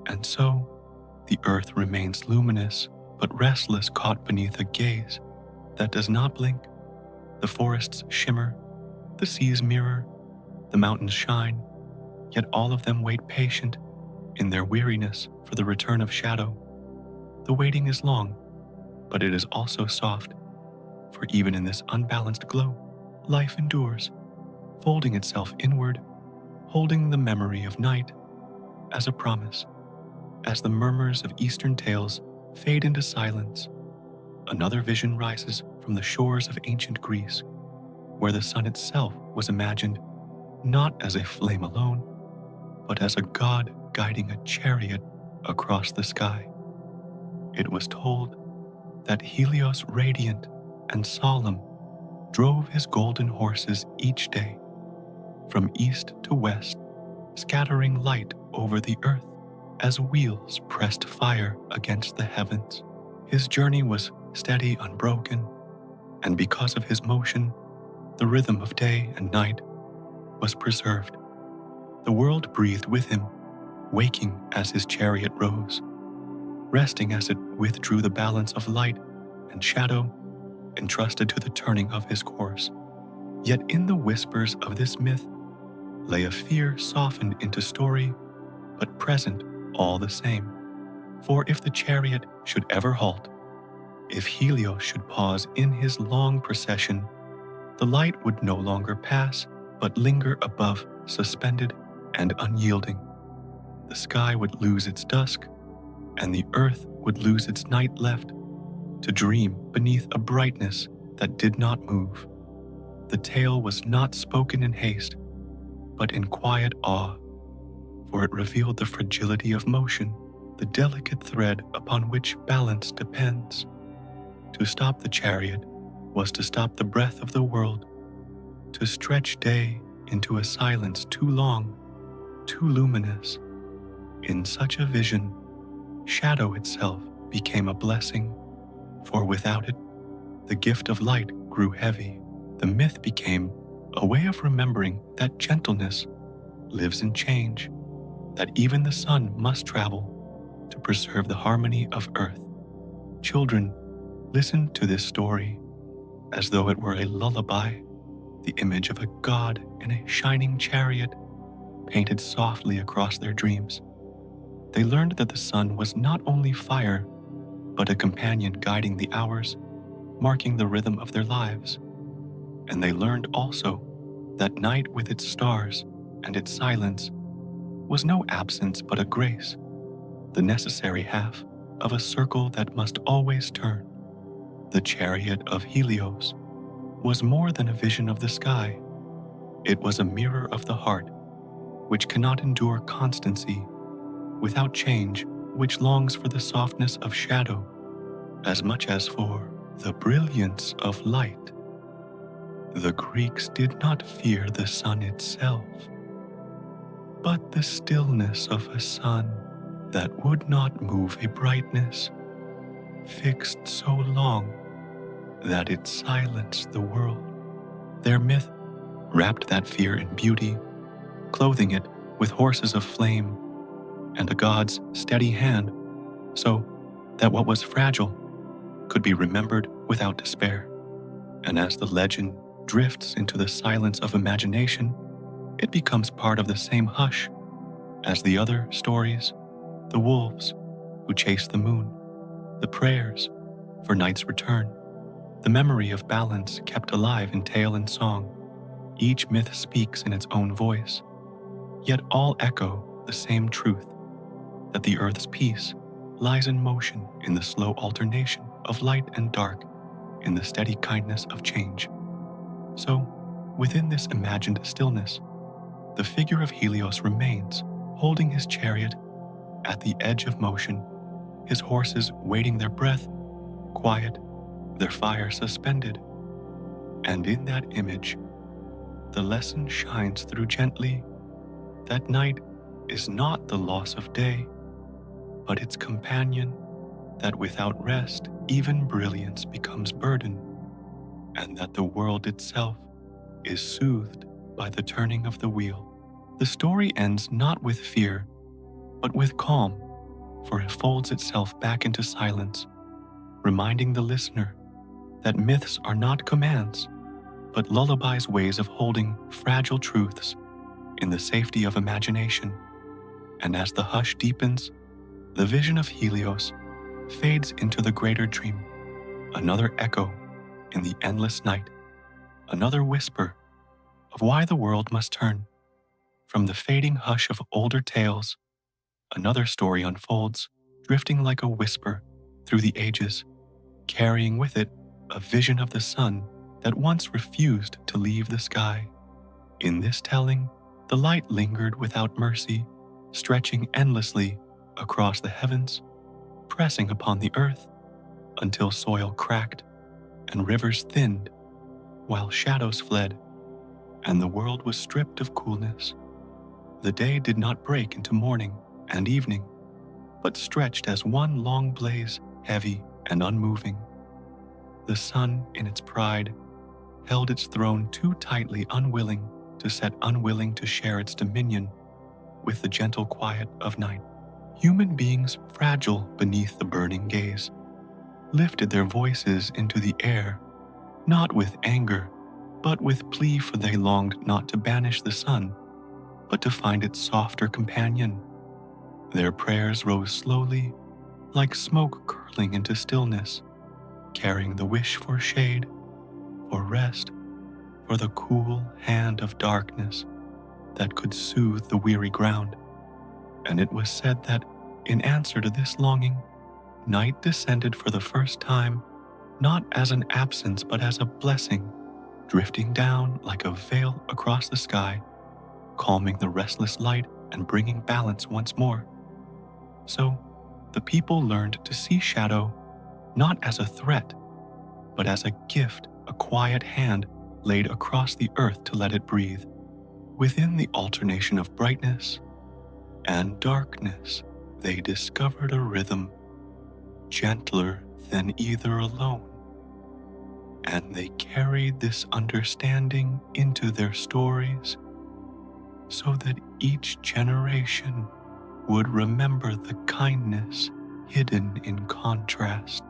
And so, the earth remains luminous, but restless, caught beneath a gaze that does not blink. The forests shimmer, the seas mirror, the mountains shine, yet all of them wait patient in their weariness for the return of shadow. The waiting is long, but it is also soft, for even in this unbalanced glow, life endures, folding itself inward, holding the memory of night as a promise. As the murmurs of Eastern tales fade into silence, another vision rises from the shores of ancient Greece, where the sun itself was imagined not as a flame alone, but as a god guiding a chariot across the sky. It was told that Helios, radiant and solemn, drove his golden horses each day, from east to west, scattering light over the earth as wheels pressed fire against the heavens. His journey was steady, unbroken, and because of his motion, the rhythm of day and night was preserved. The world breathed with him, waking as his chariot rose, resting as it withdrew the balance of light and shadow, entrusted to the turning of his course. Yet in the whispers of this myth lay a fear softened into story, but present all the same. For if the chariot should ever halt, if Helios should pause in his long procession, the light would no longer pass, but linger above, suspended and unyielding. The sky would lose its dusk, and the earth would lose its night, left to dream beneath a brightness that did not move. The tale was not spoken in haste, but in quiet awe, for it revealed the fragility of motion, the delicate thread upon which balance depends. To stop the chariot was to stop the breath of the world, to stretch day into a silence too long, too luminous. In such a vision, shadow itself became a blessing, for without it, the gift of light grew heavy. The myth became a way of remembering that gentleness lives in change, that even the sun must travel to preserve the harmony of earth. Children, listen to this story as though it were a lullaby, the image of a god in a shining chariot painted softly across their dreams. They learned that the sun was not only fire, but a companion guiding the hours, marking the rhythm of their lives. And they learned also that night with its stars and its silence was no absence but a grace, the necessary half of a circle that must always turn. The chariot of Helios was more than a vision of the sky. It was a mirror of the heart, which cannot endure constancy, without change, which longs for the softness of shadow as much as for the brilliance of light. The Greeks did not fear the sun itself, but the stillness of a sun that would not move, a brightness fixed so long that it silenced the world. Their myth wrapped that fear in beauty, clothing it with horses of flame and a god's steady hand, so that what was fragile could be remembered without despair. And as the legend drifts into the silence of imagination, it becomes part of the same hush as the other stories, the wolves who chase the moon, the prayers for night's return, the memory of balance kept alive in tale and song. Each myth speaks in its own voice, yet all echo the same truth, that the earth's peace lies in motion, in the slow alternation of light and dark, in the steady kindness of change. So, within this imagined stillness, the figure of Helios remains, holding his chariot at the edge of motion, his horses waiting their breath, quiet, their fire suspended. And in that image, the lesson shines through gently that night is not the loss of day, but its companion, that without rest, even brilliance becomes burden, and that the world itself is soothed by the turning of the wheel. The story ends not with fear, but with calm, for it folds itself back into silence, reminding the listener that myths are not commands, but lullabies, ways of holding fragile truths in the safety of imagination. And as the hush deepens, the vision of Helios fades into the greater dream, another echo in the endless night, another whisper of why the world must turn. From the fading hush of older tales, another story unfolds, drifting like a whisper through the ages, carrying with it a vision of the sun that once refused to leave the sky. In this telling, the light lingered without mercy, stretching endlessly across the heavens, pressing upon the earth until soil cracked and rivers thinned, while shadows fled and the world was stripped of coolness. The day did not break into morning and evening, but stretched as one long blaze, heavy and unmoving. The sun, in its pride, held its throne too tightly, unwilling to set, unwilling to share its dominion with the gentle quiet of night. Human beings, fragile beneath the burning gaze, lifted their voices into the air, not with anger, but with plea, for they longed not to banish the sun, but to find its softer companion. Their prayers rose slowly, like smoke curling into stillness, carrying the wish for shade, for rest, for the cool hand of darkness that could soothe the weary ground. And it was said that, in answer to this longing, night descended for the first time, not as an absence but as a blessing, drifting down like a veil across the sky, calming the restless light and bringing balance once more. So, the people learned to see shadow not as a threat, but as a gift, a quiet hand laid across the earth to let it breathe. Within the alternation of brightness and darkness, they discovered a rhythm gentler than either alone. And they carried this understanding into their stories so that each generation would remember the kindness hidden in contrast.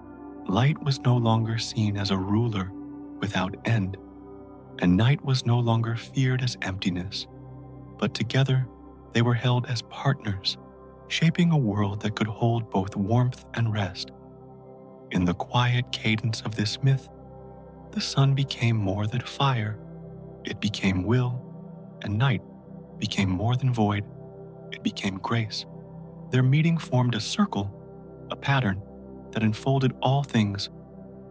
Light was no longer seen as a ruler without end, and night was no longer feared as emptiness, but together they were held as partners, shaping a world that could hold both warmth and rest. In the quiet cadence of this myth, the sun became more than fire, it became will, and night became more than void, it became grace. Their meeting formed a circle, a pattern that enfolded all things,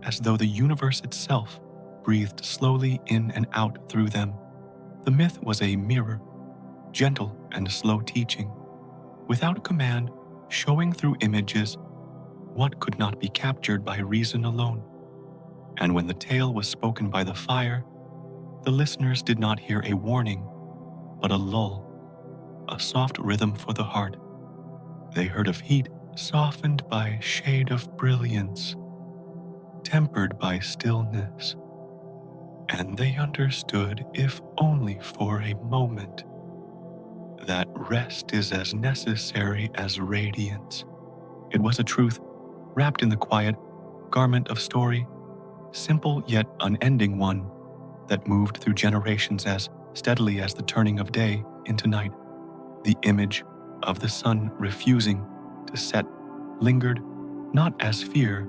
as though the universe itself breathed slowly in and out through them. The myth was a mirror, gentle and slow teaching, without command, showing through images what could not be captured by reason alone. And when the tale was spoken by the fire, the listeners did not hear a warning, but a lull, a soft rhythm for the heart. They heard of heat softened by shade of brilliance, tempered by stillness, and they understood, if only for a moment, that rest is as necessary as radiance. It was a truth wrapped in the quiet garment of story, simple yet unending one, that moved through generations as steadily as the turning of day into night. The image of the sun refusing to set lingered not as fear,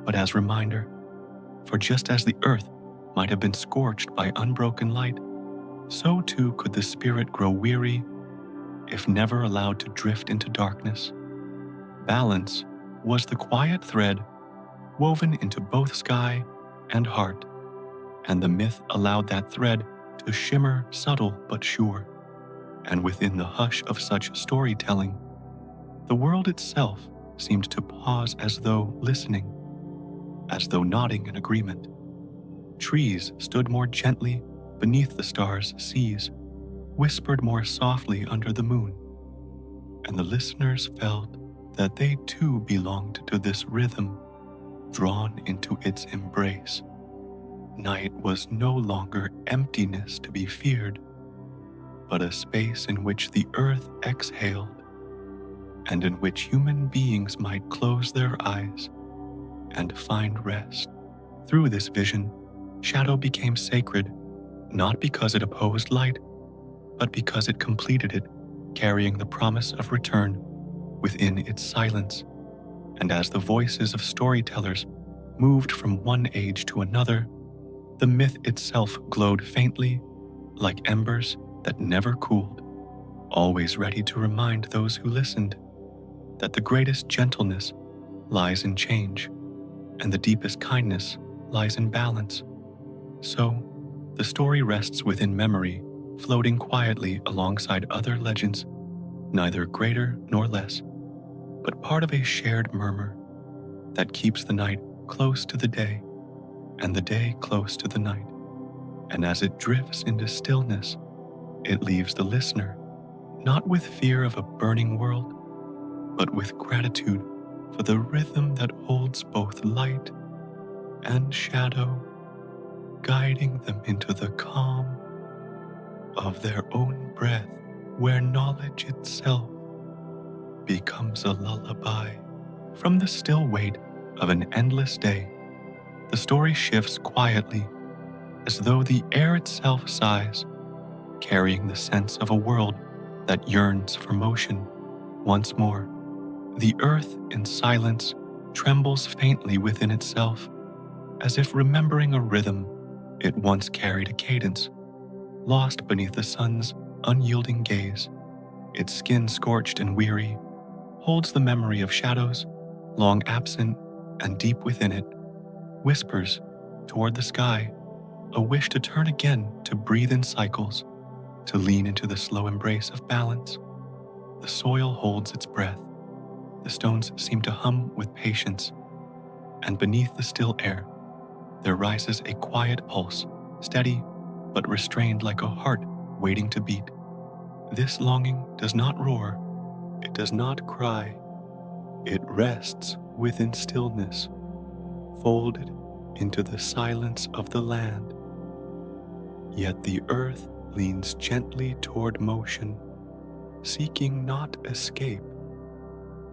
but as reminder. For just as the earth might have been scorched by unbroken light, so too could the spirit grow weary if never allowed to drift into darkness. Balance was the quiet thread woven into both sky and heart, and the myth allowed that thread to shimmer subtle but sure. And within the hush of such storytelling, the world itself seemed to pause as though listening, as though nodding in agreement. Trees stood more gently beneath the stars' seas, whispered more softly under the moon, and the listeners felt that they too belonged to this rhythm, drawn into its embrace. Night was no longer emptiness to be feared, but a space in which the earth exhaled, and in which human beings might close their eyes and find rest. Through this vision, shadow became sacred, not because it opposed light, but because it completed it, carrying the promise of return within its silence. And as the voices of storytellers moved from one age to another, the myth itself glowed faintly, like embers that never cooled, always ready to remind those who listened that the greatest gentleness lies in change, and the deepest kindness lies in balance. So, the story rests within memory, floating quietly alongside other legends, neither greater nor less, but part of a shared murmur that keeps the night close to the day and the day close to the night. And as it drifts into stillness, it leaves the listener not with fear of a burning world, but with gratitude for the rhythm that holds both light and shadow, guiding them into the calm of their own breath, where knowledge itself becomes a lullaby. From the still weight of an endless day, the story shifts quietly, as though the air itself sighs, carrying the sense of a world that yearns for motion once more. The earth, in silence, trembles faintly within itself, as if remembering a rhythm it once carried a cadence, lost beneath the sun's unyielding gaze. Its skin scorched and weary holds the memory of shadows, long absent and deep within it, whispers toward the sky, a wish to turn again, to breathe in cycles, to lean into the slow embrace of balance. The soil holds its breath, the stones seem to hum with patience, and beneath the still air, there rises a quiet pulse, steady but restrained like a heart waiting to beat. This longing does not roar, it does not cry, it rests within stillness, folded into the silence of the land. Yet the earth leans gently toward motion, seeking not escape,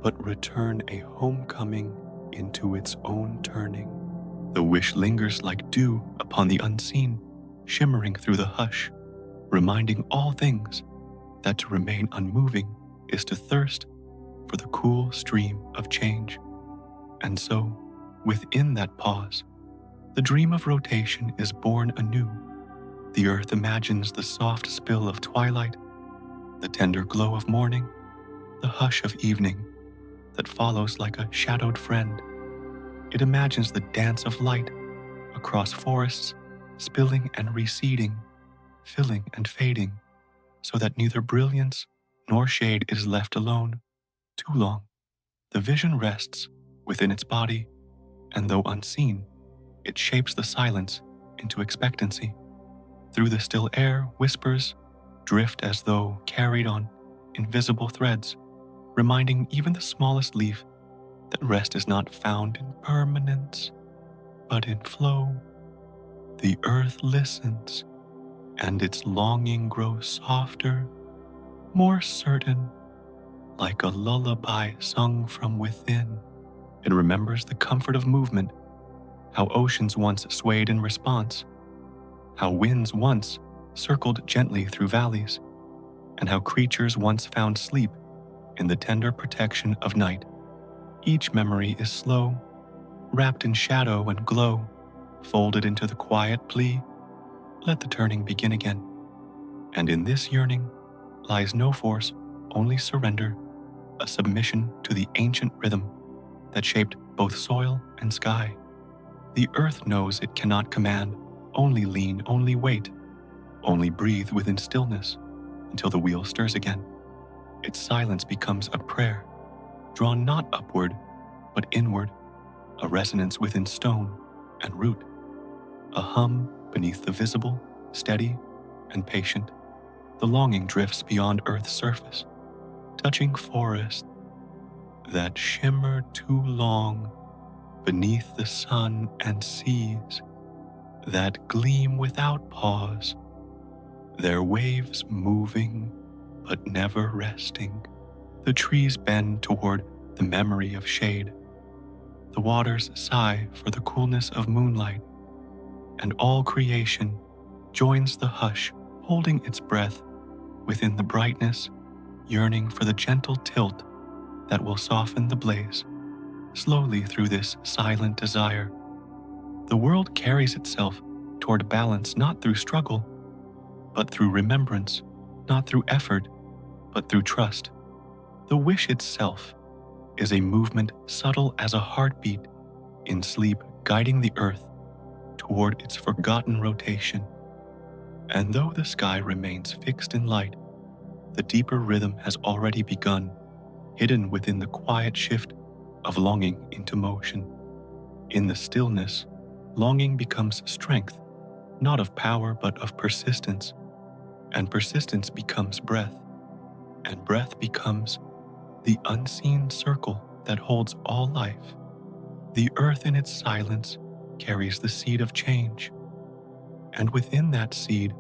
but return, a homecoming into its own turning. The wish lingers like dew upon the unseen, shimmering through the hush, reminding all things that to remain unmoving is to thirst for the cool stream of change. And so, within that pause, the dream of rotation is born anew. The earth imagines the soft spill of twilight, the tender glow of morning, the hush of evening that follows like a shadowed friend. It imagines the dance of light across forests, spilling and receding, filling and fading, so that neither brilliance nor shade is left alone too long. The vision rests within its body, and though unseen, it shapes the silence into expectancy. Through the still air, whispers drift as though carried on invisible threads, reminding even the smallest leaf that rest is not found in permanence, but in flow. The earth listens, and its longing grows softer, more certain, like a lullaby sung from within. It remembers the comfort of movement, how oceans once swayed in response, how winds once circled gently through valleys, and how creatures once found sleep in the tender protection of night. Each memory is slow, wrapped in shadow and glow, folded into the quiet plea, let the turning begin again. And in this yearning lies no force, only surrender, a submission to the ancient rhythm that shaped both soil and sky. The earth knows it cannot command, only lean, only wait, only breathe within stillness until the wheel stirs again. Its silence becomes a prayer, drawn not upward, but inward, a resonance within stone and root, a hum beneath the visible, steady, and patient. The longing drifts beyond Earth's surface, touching forests that shimmer too long beneath the sun and seas that gleam without pause, their waves moving but never resting. The trees bend toward the memory of shade. The waters sigh for the coolness of moonlight, and all creation joins the hush, holding its breath within the brightness, yearning for the gentle tilt that will soften the blaze. Slowly through this silent desire, the world carries itself toward balance, not through struggle, but through remembrance, not through effort, but through trust. The wish itself is a movement subtle as a heartbeat in sleep, guiding the earth toward its forgotten rotation. And though the sky remains fixed in light, the deeper rhythm has already begun, hidden within the quiet shift of longing into motion. In the stillness, longing becomes strength, not of power but of persistence, and persistence becomes breath, and breath becomes the unseen circle that holds all life. The earth in its silence carries the seed of change, and within that seed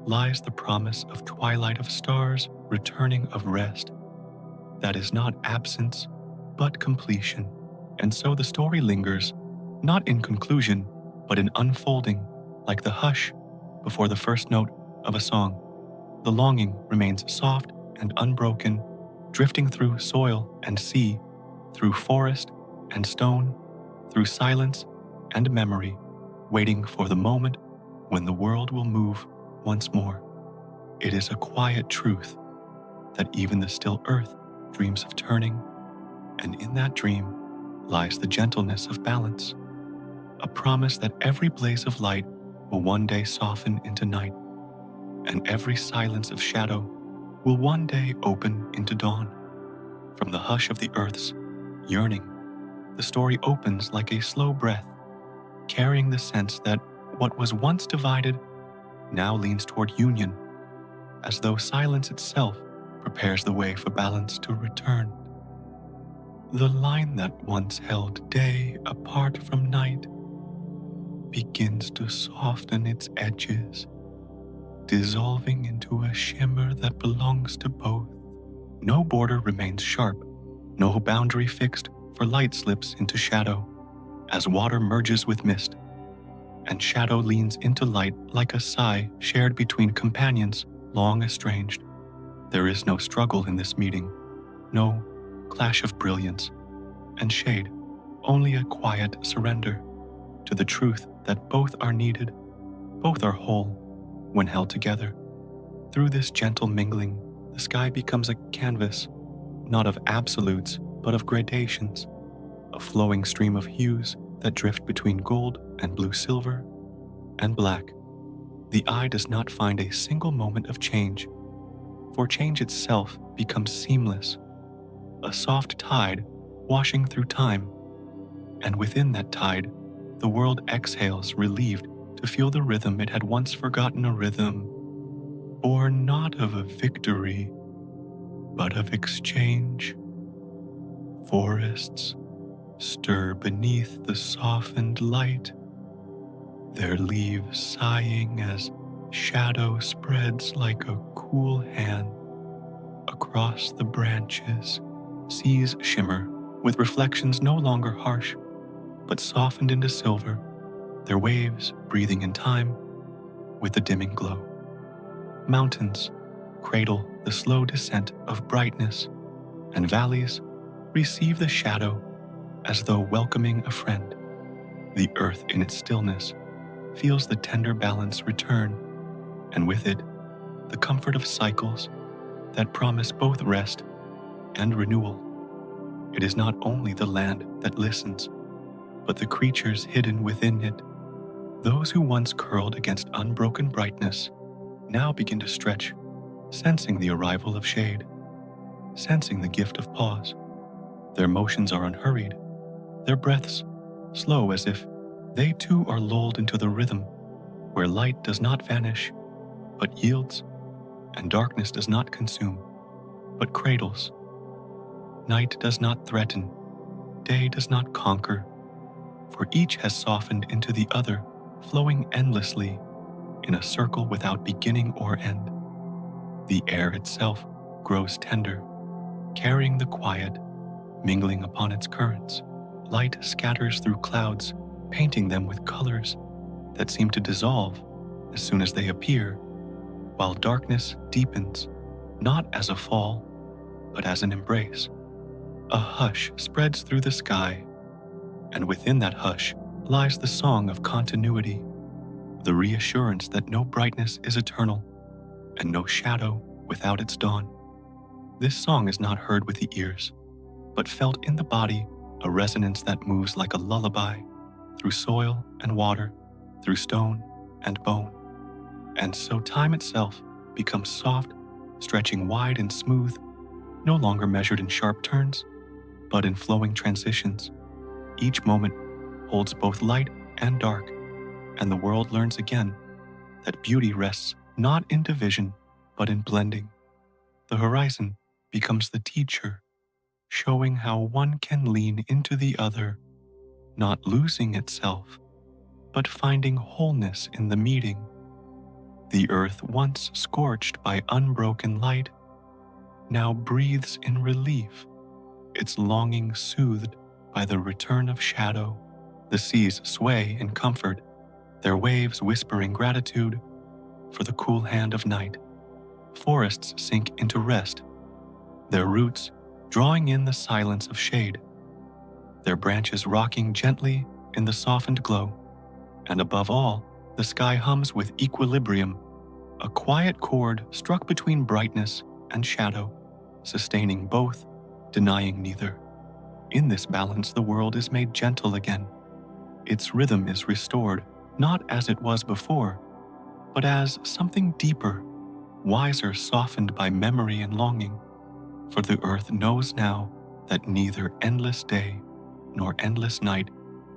lies the promise of twilight of stars, returning of rest that is not absence but completion. And so the story lingers, not in conclusion, but in unfolding, like the hush before the first note of a song. The longing remains soft and unbroken, drifting through soil and sea, through forest and stone, through silence and memory, waiting for the moment when the world will move once more. It is a quiet truth that even the still earth dreams of turning, and in that dream lies the gentleness of balance, a promise that every blaze of light will one day soften into night, and every silence of shadow will one day open into dawn. From the hush of the earth's yearning, the story opens like a slow breath, carrying the sense that what was once divided now leans toward union, as though silence itself prepares the way for balance to return. The line that once held day apart from night begins to soften its edges, dissolving into a shimmer that belongs to both. No border remains sharp, no boundary fixed, for light slips into shadow as water merges with mist, and shadow leans into light like a sigh shared between companions long estranged. There is no struggle in this meeting, no clash of brilliance and shade, only a quiet surrender to the truth that both are needed, both are whole when held together. Through this gentle mingling, the sky becomes a canvas, not of absolutes, but of gradations, a flowing stream of hues that drift between gold and blue silver and black. The eye does not find a single moment of change, for change itself becomes seamless, a soft tide washing through time, and within that tide, the world exhales relieved to feel the rhythm it had once forgotten, a rhythm born not of a victory, but of exchange. Forests stir beneath the softened light, their leaves sighing as shadow spreads like a cool hand across the branches. Seas shimmer with reflections no longer harsh, but softened into silver, their waves breathing in time with the dimming glow. Mountains cradle the slow descent of brightness, and valleys receive the shadow as though welcoming a friend. The earth in its stillness feels the tender balance return, and with it, the comfort of cycles that promise both rest and renewal. It is not only the land that listens, but the creatures hidden within it. Those who once curled against unbroken brightness now begin to stretch, sensing the arrival of shade, sensing the gift of pause. Their motions are unhurried, their breaths slow, as if they too are lulled into the rhythm where light does not vanish but yields, and darkness does not consume but cradles. Night does not threaten, day does not conquer, for each has softened into the other, flowing endlessly in a circle without beginning or end. The air itself grows tender, carrying the quiet, mingling upon its currents. Light scatters through clouds, painting them with colors that seem to dissolve as soon as they appear, while darkness deepens, not as a fall, but as an embrace. A hush spreads through the sky, and within that hush lies the song of continuity, the reassurance that no brightness is eternal, and no shadow without its dawn. This song is not heard with the ears, but felt in the body, a resonance that moves like a lullaby through soil and water, through stone and bone. And so time itself becomes soft, stretching wide and smooth, no longer measured in sharp turns, but in flowing transitions. Each moment holds both light and dark, and the world learns again that beauty rests not in division, but in blending. The horizon becomes the teacher, showing how one can lean into the other, not losing itself, but finding wholeness in the meeting. The earth, once scorched by unbroken light, now breathes in relief, its longing soothed by the return of shadow. The seas sway in comfort, their waves whispering gratitude for the cool hand of night. Forests sink into rest, their roots drawing in the silence of shade, their branches rocking gently in the softened glow. And above all, the sky hums with equilibrium, a quiet chord struck between brightness and shadow, sustaining both, denying neither. In this balance, the world is made gentle again. Its rhythm is restored, not as it was before, but as something deeper, wiser, softened by memory and longing. For the earth knows now that neither endless day nor endless night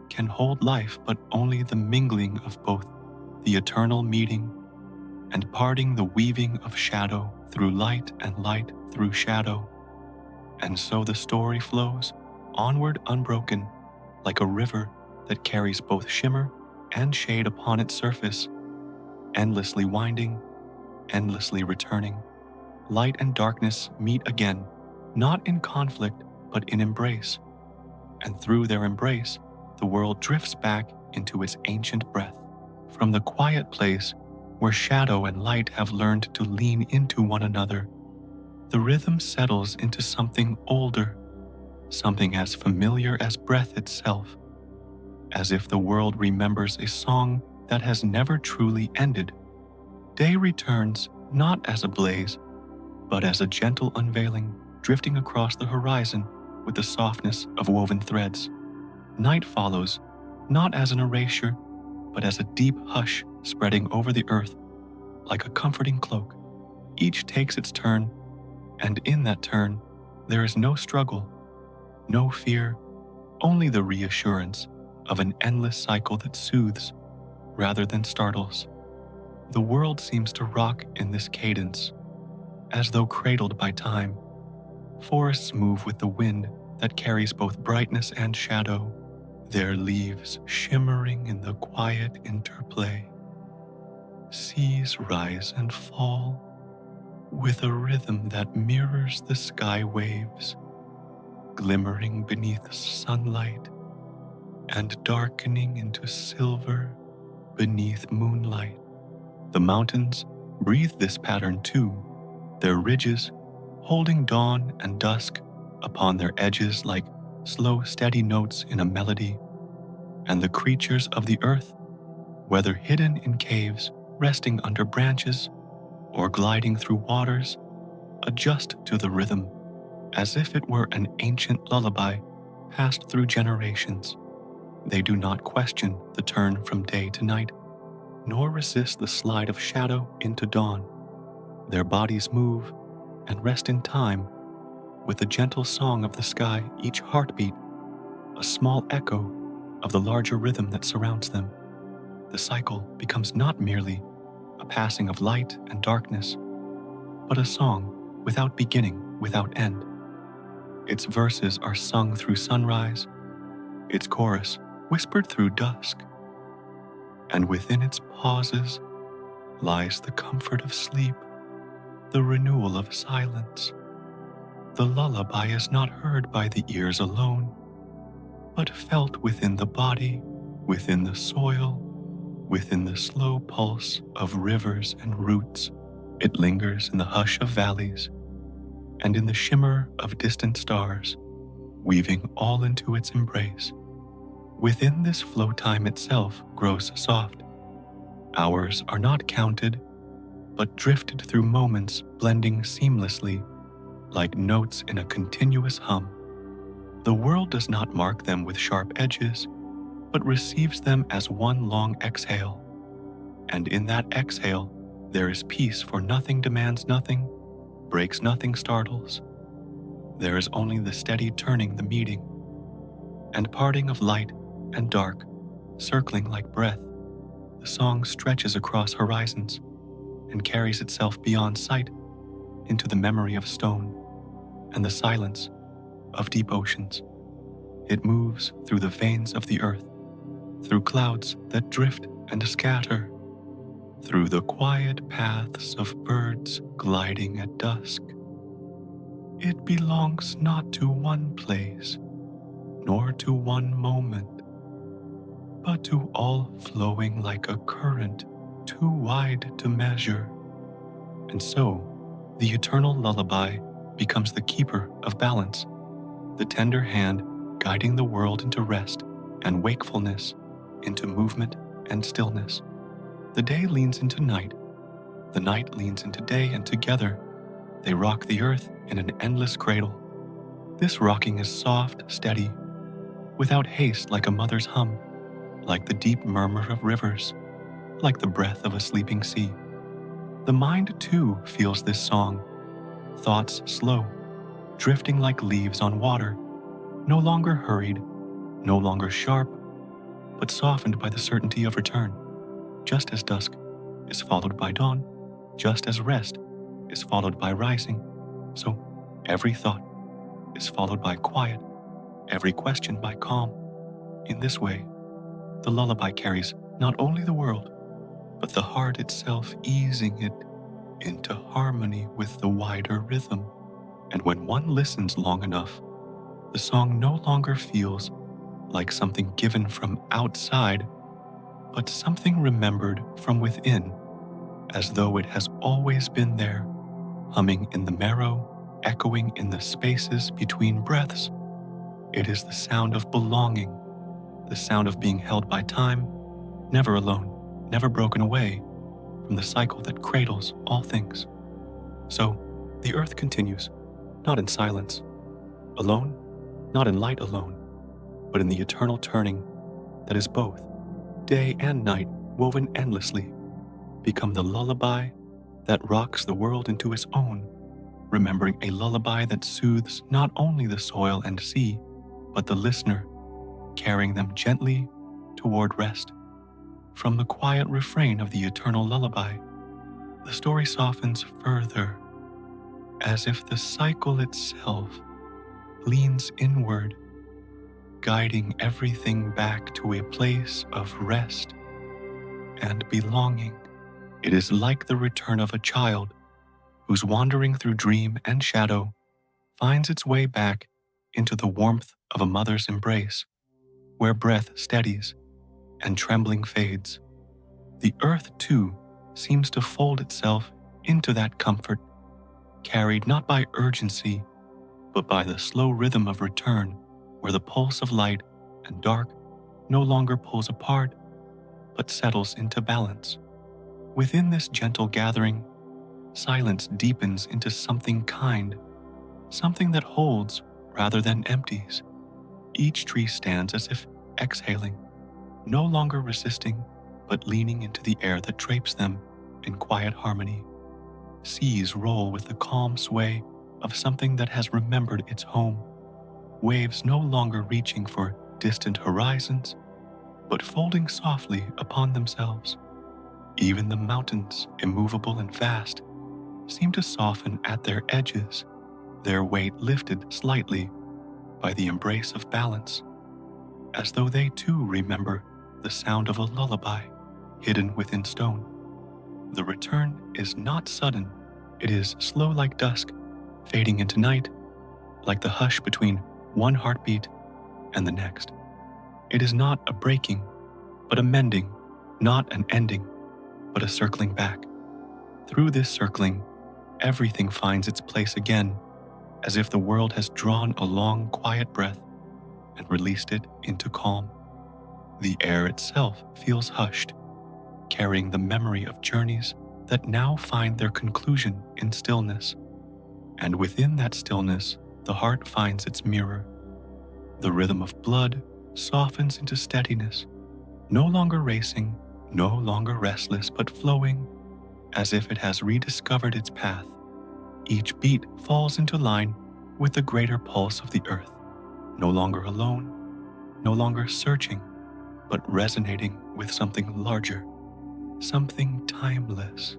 can hold life, but only the mingling of both, the eternal meeting and parting, the weaving of shadow through light and light through shadow. And so the story flows onward unbroken, like a river that carries both shimmer and shade upon its surface, endlessly winding, endlessly returning. Light and darkness meet again, not in conflict, but in embrace. And through their embrace, the world drifts back into its ancient breath. From the quiet place where shadow and light have learned to lean into one another, the rhythm settles into something older, something as familiar as breath itself, as if the world remembers a song that has never truly ended. Day returns not as a blaze, but as a gentle unveiling drifting across the horizon with the softness of woven threads. Night follows, not as an erasure, but as a deep hush spreading over the earth, like a comforting cloak. Each takes its turn, and in that turn, there is no struggle, no fear, only the reassurance of an endless cycle that soothes rather than startles. The world seems to rock in this cadence, as though cradled by time. Forests move with the wind that carries both brightness and shadow, their leaves shimmering in the quiet interplay. Seas rise and fall with a rhythm that mirrors the sky waves, glimmering beneath sunlight and darkening into silver beneath moonlight. The mountains breathe this pattern too, their ridges holding dawn and dusk upon their edges like slow, steady notes in a melody. And the creatures of the earth, whether hidden in caves, resting under branches, or gliding through waters, adjust to the rhythm, as if it were an ancient lullaby passed through generations. They do not question the turn from day to night, nor resist the slide of shadow into dawn. Their bodies move and rest in time, with the gentle song of the sky, each heartbeat a small echo of the larger rhythm that surrounds them. The cycle becomes not merely a passing of light and darkness, but a song without beginning, without end. Its verses are sung through sunrise, its chorus whispered through dusk, and within its pauses lies the comfort of sleep, the renewal of silence. The lullaby is not heard by the ears alone, but felt within the body, within the soil, within the slow pulse of rivers and roots. It lingers in the hush of valleys and in the shimmer of distant stars, weaving all into its embrace. Within this flow, time itself grows soft. Hours are not counted, but drifted through moments, blending seamlessly like notes in a continuous hum. The world does not mark them with sharp edges, but receives them as one long exhale. And in that exhale, there is peace, for nothing demands nothing, breaks nothing, startles. There is only the steady turning, the meeting, and parting of light and dark, circling like breath. The song stretches across horizons and carries itself beyond sight into the memory of stone and the silence of deep oceans. It moves through the veins of the earth, through clouds that drift and scatter, through the quiet paths of birds gliding at dusk. It belongs not to one place, nor to one moment, but to all, flowing like a current too wide to measure. And so, the eternal lullaby becomes the keeper of balance, the tender hand guiding the world into rest and wakefulness, into movement and stillness. The day leans into night, the night leans into day, and together they rock the earth in an endless cradle. This rocking is soft, steady, without haste, like a mother's hum, like the deep murmur of rivers, like the breath of a sleeping sea. The mind too feels this song, thoughts slow, drifting like leaves on water, no longer hurried, no longer sharp, but softened by the certainty of return. Just as dusk is followed by dawn, just as rest is followed by rising, so every thought is followed by quiet, every question by calm. In this way, the lullaby carries not only the world, but the heart itself, easing it into harmony with the wider rhythm. And when one listens long enough, the song no longer feels like something given from outside, but something remembered from within, as though it has always been there, humming in the marrow, echoing in the spaces between breaths. It is the sound of belonging, the sound of being held by time, never alone, never broken away from the cycle that cradles all things. So, the earth continues, not in silence, alone, not in light alone, but in the eternal turning that is both day and night woven endlessly, become the lullaby that rocks the world into its own, remembering a lullaby that soothes not only the soil and sea, but the listener, carrying them gently toward rest. From the quiet refrain of the eternal lullaby, the story softens further, as if the cycle itself leans inward, guiding everything back to a place of rest and belonging. It is like the return of a child whose wandering through dream and shadow finds its way back into the warmth of a mother's embrace, where breath steadies and trembling fades. The earth, too, seems to fold itself into that comfort, carried not by urgency, but by the slow rhythm of return, where the pulse of light and dark no longer pulls apart, but settles into balance. Within this gentle gathering, silence deepens into something kind, something that holds rather than empties. Each tree stands as if exhaling, no longer resisting, but leaning into the air that drapes them in quiet harmony. Seas roll with the calm sway of something that has remembered its home, waves no longer reaching for distant horizons, but folding softly upon themselves. Even the mountains, immovable and vast, seem to soften at their edges, their weight lifted slightly by the embrace of balance, as though they too remember the sound of a lullaby hidden within stone. The return is not sudden, it is slow like dusk, fading into night, like the hush between one heartbeat and the next. It is not a breaking, but a mending, not an ending, but a circling back. Through this circling, everything finds its place again, as if the world has drawn a long, quiet breath and released it into calm. The air itself feels hushed, carrying the memory of journeys that now find their conclusion in stillness. And within that stillness, the heart finds its mirror. The rhythm of blood softens into steadiness, no longer racing, no longer restless, but flowing as if it has rediscovered its path. Each beat falls into line with the greater pulse of the earth, no longer alone, no longer searching, but resonating with something larger, something timeless.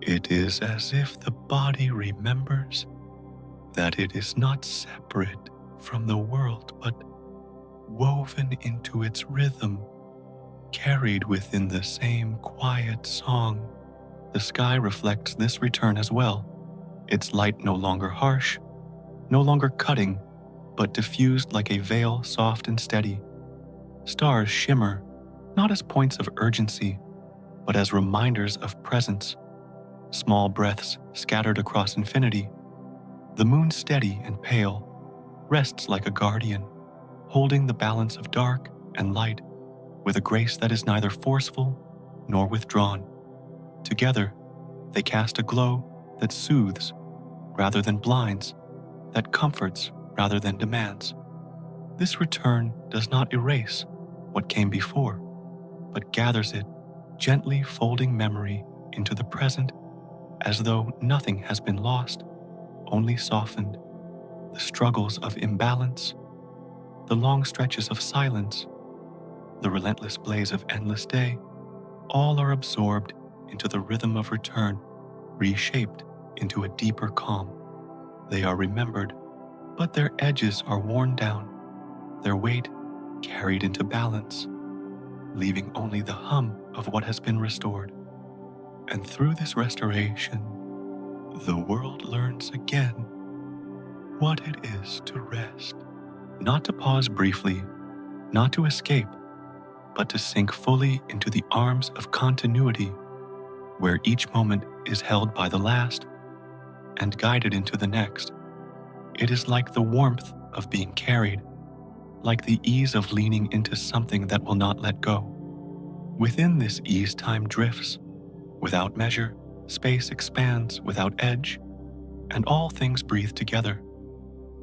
It is as if the body remembers that it is not separate from the world, but woven into its rhythm, carried within the same quiet song. The sky reflects this return as well, its light no longer harsh, no longer cutting, but diffused like a veil, soft and steady. Stars shimmer, not as points of urgency, but as reminders of presence, small breaths scattered across infinity. The moon, steady and pale, rests like a guardian, holding the balance of dark and light with a grace that is neither forceful nor withdrawn. Together, they cast a glow that soothes rather than blinds, that comforts rather than demands. This return does not erase what came before, but gathers it, gently folding memory into the present as though nothing has been lost, only softened. The struggles of imbalance, the long stretches of silence, the relentless blaze of endless day, all are absorbed into the rhythm of return, reshaped into a deeper calm. They are remembered, but their edges are worn down, their weight carried into balance, leaving only the hum of what has been restored. And through this restoration, the world learns again what it is to rest, not to pause briefly, not to escape, but to sink fully into the arms of continuity, where each moment is held by the last and guided into the next. It is like the warmth of being carried, like the ease of leaning into something that will not let go. Within this ease, time drifts. Without measure, space expands without edge, and all things breathe together.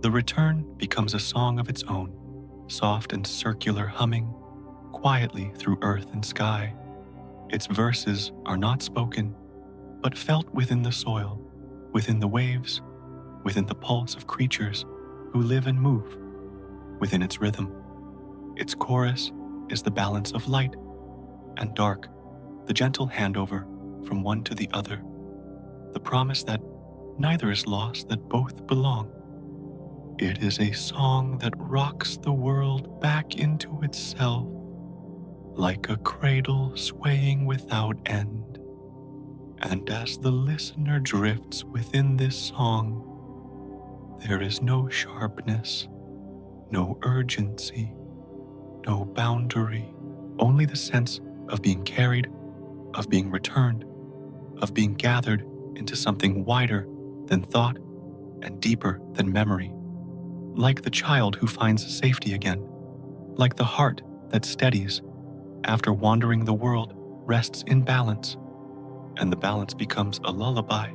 The return becomes a song of its own, soft and circular, humming quietly through earth and sky. Its verses are not spoken, but felt within the soil, within the waves, within the pulse of creatures who live and move, within its rhythm. Its chorus is the balance of light and dark, the gentle handover from one to the other, the promise that neither is lost, that both belong. It is a song that rocks the world back into itself, like a cradle swaying without end. And as the listener drifts within this song, there is no sharpness, no urgency, no boundary, only the sense of being carried, of being returned, of being gathered into something wider than thought and deeper than memory. Like the child who finds safety again, like the heart that steadies after wandering the world, rests in balance, and the balance becomes a lullaby.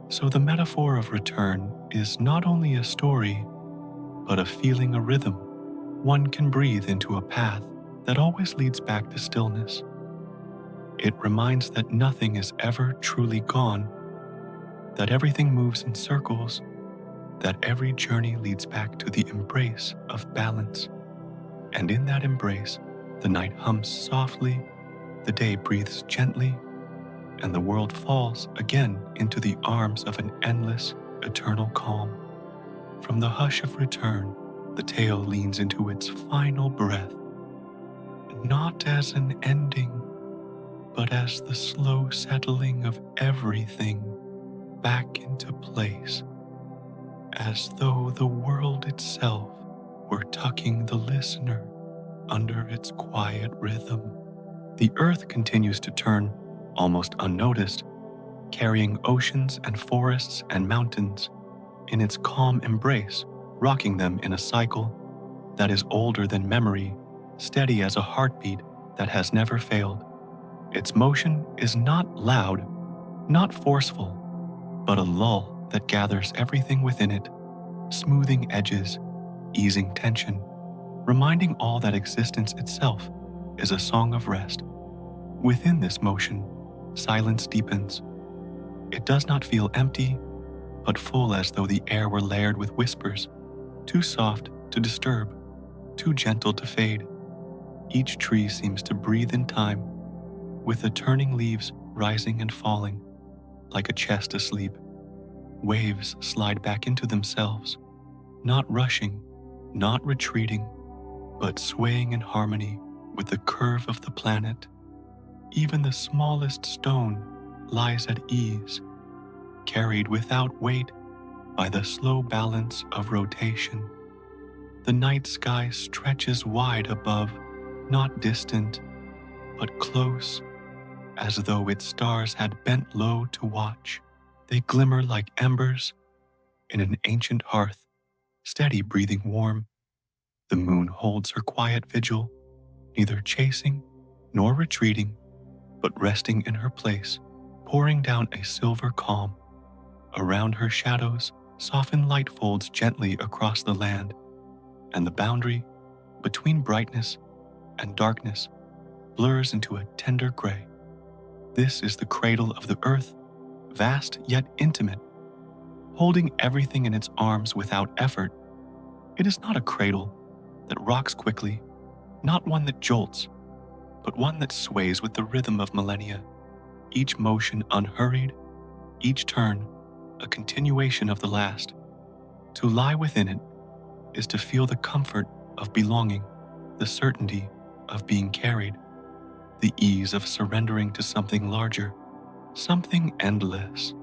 So the metaphor of return is not only a story, but a feeling, a rhythm. One can breathe into a path that always leads back to stillness. It reminds that nothing is ever truly gone, that everything moves in circles, that every journey leads back to the embrace of balance. And in that embrace, the night hums softly, the day breathes gently, and the world falls again into the arms of an endless, eternal calm. From the hush of return, the tale leans into its final breath, not as an ending, but as the slow settling of everything back into place, as though the world itself were tucking the listener under its quiet rhythm. The earth continues to turn, almost unnoticed, carrying oceans and forests and mountains in its calm embrace, rocking them in a cycle that is older than memory, steady as a heartbeat that has never failed. Its motion is not loud, not forceful, but a lull that gathers everything within it, smoothing edges, easing tension, reminding all that existence itself is a song of rest. Within this motion, silence deepens. It does not feel empty, but full, as though the air were layered with whispers, too soft to disturb, too gentle to fade. Each tree seems to breathe in time, with the turning leaves rising and falling, like a chest asleep. Waves slide back into themselves, not rushing, not retreating, but swaying in harmony with the curve of the planet. Even the smallest stone lies at ease, carried without weight by the slow balance of rotation. The night sky stretches wide above, not distant, but close, as though its stars had bent low to watch. They glimmer like embers in an ancient hearth, steady, breathing warm. The moon holds her quiet vigil, neither chasing nor retreating, but resting in her place, pouring down a silver calm. Around her shadows, soften light folds gently across the land, and the boundary between brightness and darkness blurs into a tender gray. This is the cradle of the earth, vast yet intimate, holding everything in its arms without effort. It is not a cradle that rocks quickly, not one that jolts, but one that sways with the rhythm of millennia, each motion unhurried, each turn a continuation of the last. To lie within it is to feel the comfort of belonging, the certainty of being carried, the ease of surrendering to something larger, something endless.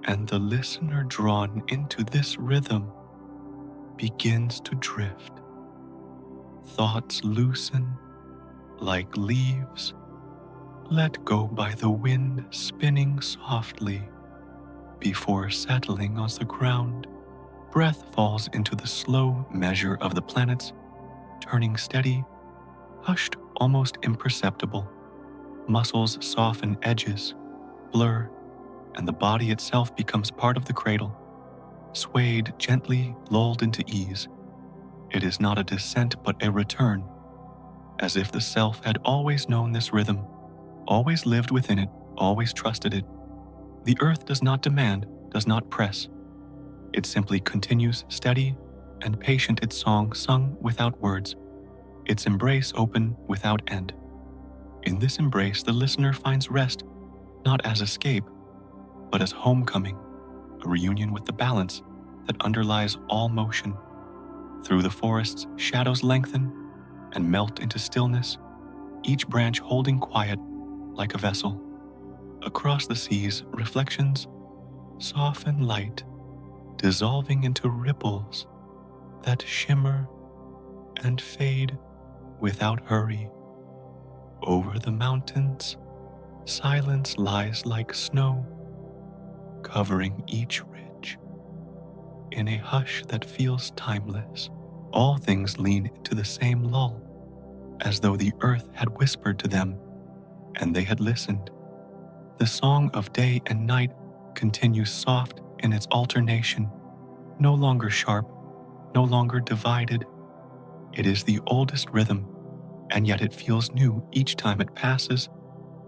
And the listener drawn into this rhythm begins to drift. Thoughts loosen like leaves let go by the wind, spinning softly before settling on the ground. Breath falls into the slow measure of the planets, turning steady, hushed, almost imperceptible. Muscles soften edges, blur, and the body itself becomes part of the cradle, swayed gently, lulled into ease. It is not a descent but a return, as if the self had always known this rhythm, always lived within it, always trusted it. The earth does not demand, does not press. It simply continues steady and patient, its song sung without words, its embrace open without end. In this embrace, the listener finds rest, not as escape, but as homecoming, a reunion with the balance that underlies all motion. Through the forests, shadows lengthen and melt into stillness, each branch holding quiet like a vessel. Across the seas, reflections soften light, dissolving into ripples that shimmer and fade without hurry. Over the mountains, silence lies like snow, covering each ridge. In a hush that feels timeless, all things lean into the same lull, as though the earth had whispered to them and they had listened. The song of day and night continues soft in its alternation, no longer sharp, no longer divided. It is the oldest rhythm, and yet it feels new each time it passes,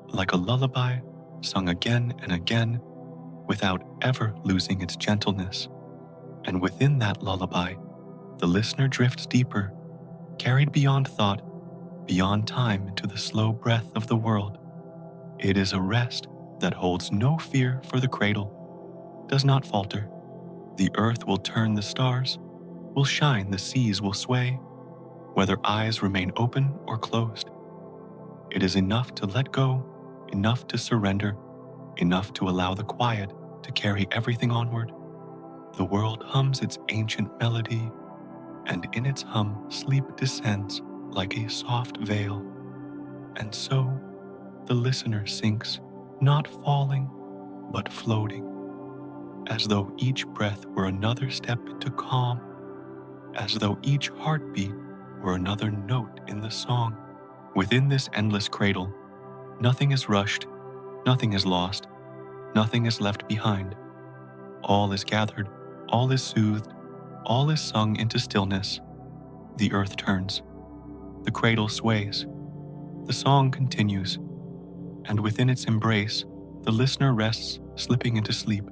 like a lullaby sung again and again, without ever losing its gentleness. And within that lullaby, the listener drifts deeper, carried beyond thought, beyond time into the slow breath of the world. It is a rest that holds no fear, for the cradle does not falter. The earth will turn, the stars will shine, the seas will sway, whether eyes remain open or closed. It is enough to let go, enough to surrender, enough to allow the quiet to carry everything onward. The world hums its ancient melody, and in its hum sleep descends like a soft veil. And so the listener sinks, not falling, but floating, as though each breath were another step into calm, as though each heartbeat were another note in the song. Within this endless cradle, nothing is rushed, nothing is lost, nothing is left behind. All is gathered, all is soothed, all is sung into stillness. The earth turns, the cradle sways, the song continues, and within its embrace, the listener rests, slipping into sleep,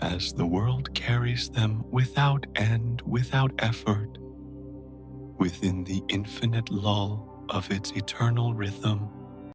as the world carries them without end, without effort, within the infinite lull of its eternal rhythm.